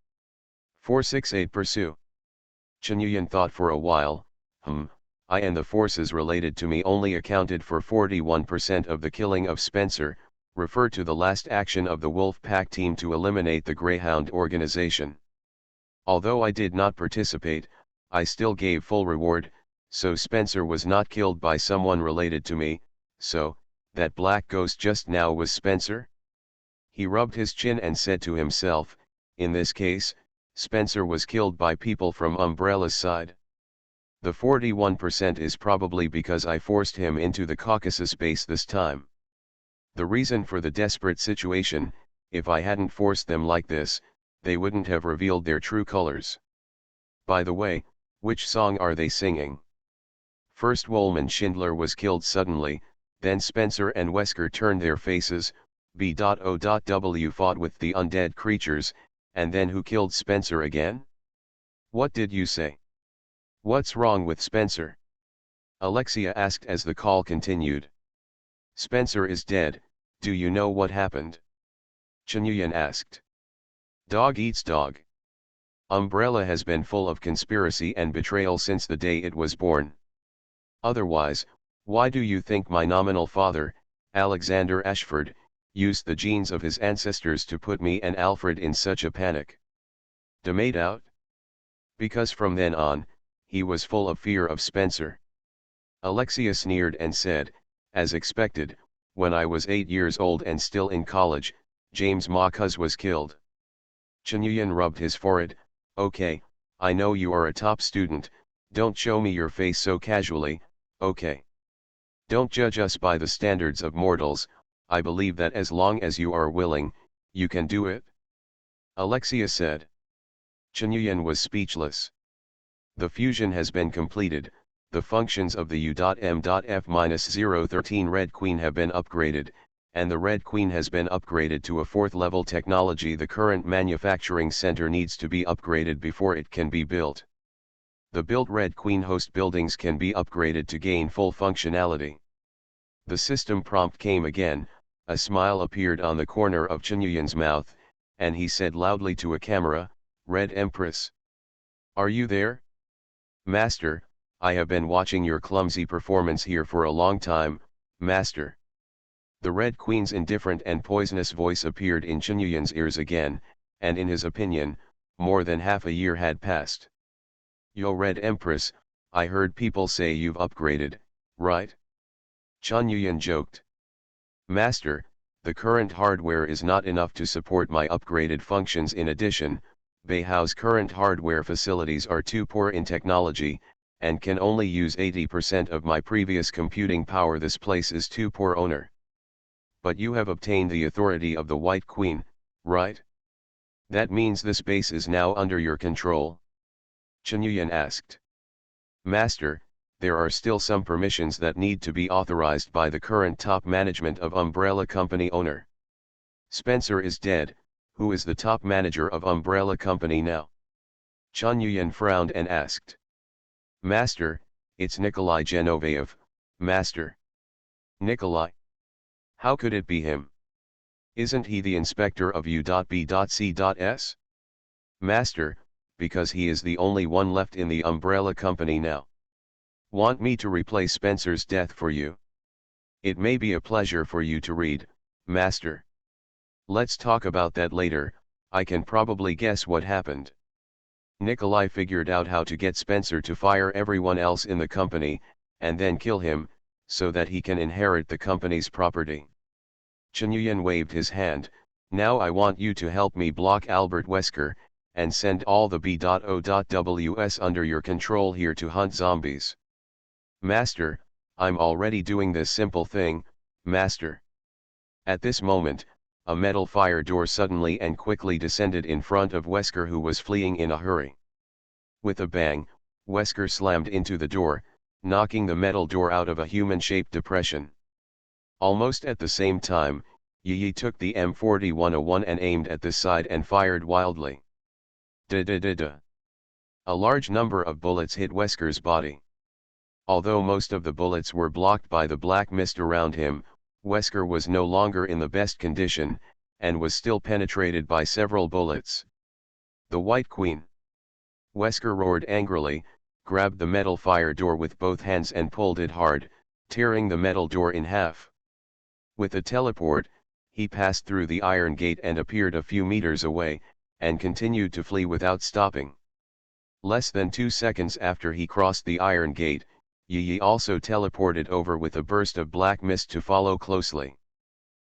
468 Pursue. Chunyuan thought for a while. I and the forces related to me only accounted for 41% of the killing of Spencer, refer to the last action of the Wolf Pack team to eliminate the Greyhound organization. Although I did not participate, I still gave full reward, so Spencer was not killed by someone related to me. So, that black ghost just now was Spencer? He rubbed his chin and said to himself, in this case, Spencer was killed by people from Umbrella's side. The 41% is probably because I forced him into the Caucasus base this time. The reason for the desperate situation, if I hadn't forced them like this, they wouldn't have revealed their true colors. By the way, which song are they singing? First Woolman Schindler was killed suddenly, then Spencer and Wesker turned their faces, B.O.W. fought with the undead creatures, and then who killed Spencer again? What did you say? What's wrong with Spencer? Alexia asked as the call continued. Spencer is dead. Do you know what happened? Chunyuan asked. Dog eats dog. Umbrella has been full of conspiracy and betrayal since the day it was born. Otherwise, why do you think my nominal father, Alexander Ashford, used the genes of his ancestors to put me and Alfred in such a panic? Made out? Because from then on, he was full of fear of Spencer. Alexia sneered and said, as expected, when I was 8 years old and still in college, James Marcus was killed. Chunyuan rubbed his forehead. Okay, I know you are a top student, don't show me your face so casually, okay? Don't judge us by the standards of mortals. I believe that as long as you are willing, you can do it. Alexia said. Chunyuan was speechless. The fusion has been completed, The functions of the U.M.F-013 Red Queen have been upgraded, and the Red Queen has been upgraded to a 4th level technology. The current manufacturing center needs to be upgraded before it can be built. The built Red Queen host buildings can be upgraded to gain full functionality. The system prompt came again, a smile appeared on the corner of Chenyuyan's mouth, and he said loudly to a camera, "Red Empress. Are you there? Master, I have been watching your clumsy performance here for a long time, Master." The Red Queen's indifferent and poisonous voice appeared in Chenyuyan's ears again, and in his opinion, more than half a year had passed. "Yo Red Empress, I heard people say you've upgraded, right?" Chenyuyan joked. "Master, the current hardware is not enough to support my upgraded functions. In addition, Beihao's current hardware facilities are too poor in technology, and can only use 80% of my previous computing power. This place is too poor, owner." "But you have obtained the authority of the White Queen, right? That means this base is now under your control?" Chenyuyan asked. "Master, there are still some permissions that need to be authorized by the current top management of Umbrella Company, owner." "Spencer is dead. Who is the top manager of Umbrella Company now?" Chenyuyan frowned and asked. "Master, it's Nikolai Genovayev, Master." "Nikolai? How could it be him? Isn't he the inspector of U.B.C.S? "Master, because he is the only one left in the Umbrella Company now." "Want me to replay Spencer's death for you? It may be a pleasure for you to read, Master." "Let's talk about that later. I can probably guess what happened." Nikolai figured out how to get Spencer to fire everyone else in the company, and then kill him, so that he can inherit the company's property. Chenyuyan waved his hand. "Now I want you to help me block Albert Wesker, and send all the B.O.Ws under your control here to hunt zombies." "Master, I'm already doing this simple thing, Master." At this moment, a metal fire door suddenly and quickly descended in front of Wesker, who was fleeing in a hurry. With a bang, Wesker slammed into the door, knocking the metal door out of a human-shaped depression. Almost at the same time, Yi took the M4101 and aimed at the side and fired wildly. Da-da-da-da. A large number of bullets hit Wesker's body. Although most of the bullets were blocked by the black mist around him, Wesker was no longer in the best condition, and was still penetrated by several bullets. "The White Queen!" Wesker roared angrily, grabbed the metal fire door with both hands and pulled it hard, tearing the metal door in half. With a teleport, he passed through the iron gate and appeared a few meters away, and continued to flee without stopping. Less than 2 seconds after he crossed the iron gate, Yi also teleported over with a burst of black mist to follow closely.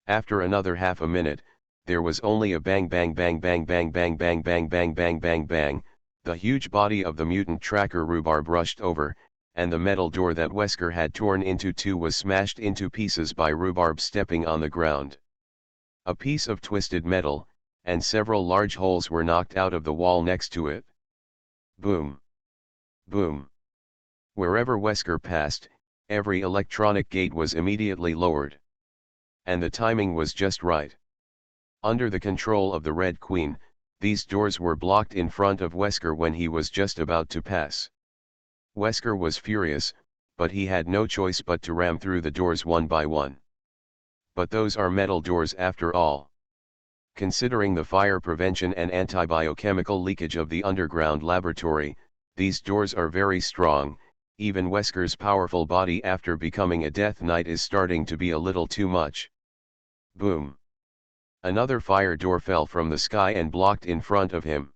After another half a minute, there was only a bang bang bang bang bang bang bang bang bang bang bang bang. The huge body of the mutant tracker Rhubarb rushed over, and the metal door that Wesker had torn into two was smashed into pieces by Rhubarb stepping on the ground. A piece of twisted metal, and several large holes were knocked out of the wall next to it. Boom! Boom! Wherever Wesker passed, every electronic gate was immediately lowered. And the timing was just right. Under the control of the Red Queen, these doors were blocked in front of Wesker when he was just about to pass. Wesker was furious, but he had no choice but to ram through the doors one by one. But those are metal doors after all. Considering the fire prevention and antibiochemical leakage of the underground laboratory, these doors are very strong. Even Wesker's powerful body after becoming a Death Knight is starting to be a little too much. Boom! Another fire door fell from the sky and blocked in front of him.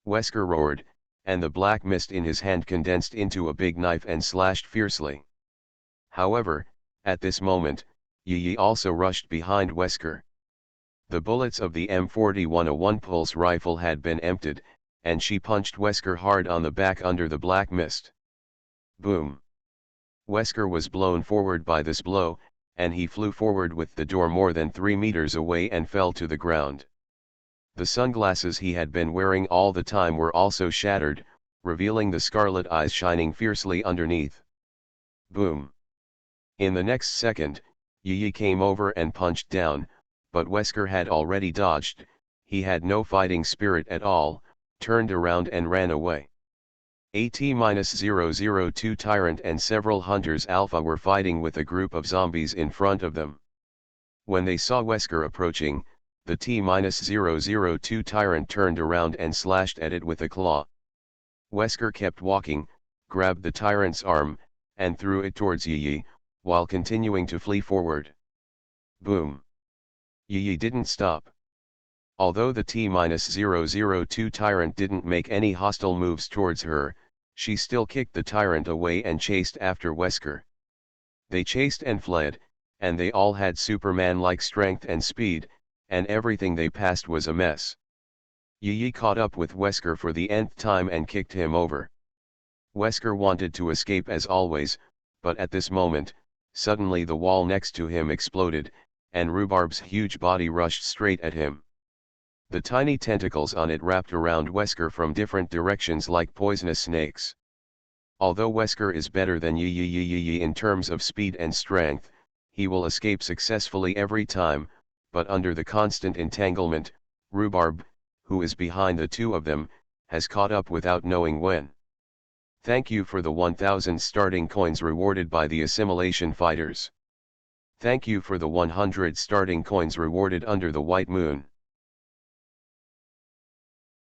Wesker roared, and the black mist in his hand condensed into a big knife and slashed fiercely. However, at this moment, Yi also rushed behind Wesker. The bullets of the M4101 pulse rifle had been emptied, and she punched Wesker hard on the back under the black mist. Boom! Wesker was blown forward by this blow, and he flew forward with the door more than 3 meters away and fell to the ground. The sunglasses he had been wearing all the time were also shattered, revealing the scarlet eyes shining fiercely underneath. Boom! In the next second, Yi came over and punched down, but Wesker had already dodged. He had no fighting spirit at all, turned around and ran away. AT-002 Tyrant and several Hunters Alpha were fighting with a group of zombies in front of them. When they saw Wesker approaching, the T-002 Tyrant turned around and slashed at it with a claw. Wesker kept walking, grabbed the Tyrant's arm, and threw it towards Yi, while continuing to flee forward. Boom! Yi didn't stop. Although the T-002 Tyrant didn't make any hostile moves towards her, she still kicked the Tyrant away and chased after Wesker. They chased and fled, and they all had Superman-like strength and speed, and everything they passed was a mess. Yi caught up with Wesker for the nth time and kicked him over. Wesker wanted to escape as always, but at this moment, suddenly the wall next to him exploded, and Rhubarb's huge body rushed straight at him. The tiny tentacles on it wrapped around Wesker from different directions like poisonous snakes. Although Wesker is better than Yi in terms of speed and strength, he will escape successfully every time, but under the constant entanglement, Rhubarb, who is behind the two of them, has caught up without knowing when. Thank you for the 1000 starting coins rewarded by the Assimilation Fighters. Thank you for the 100 starting coins rewarded under the White Moon.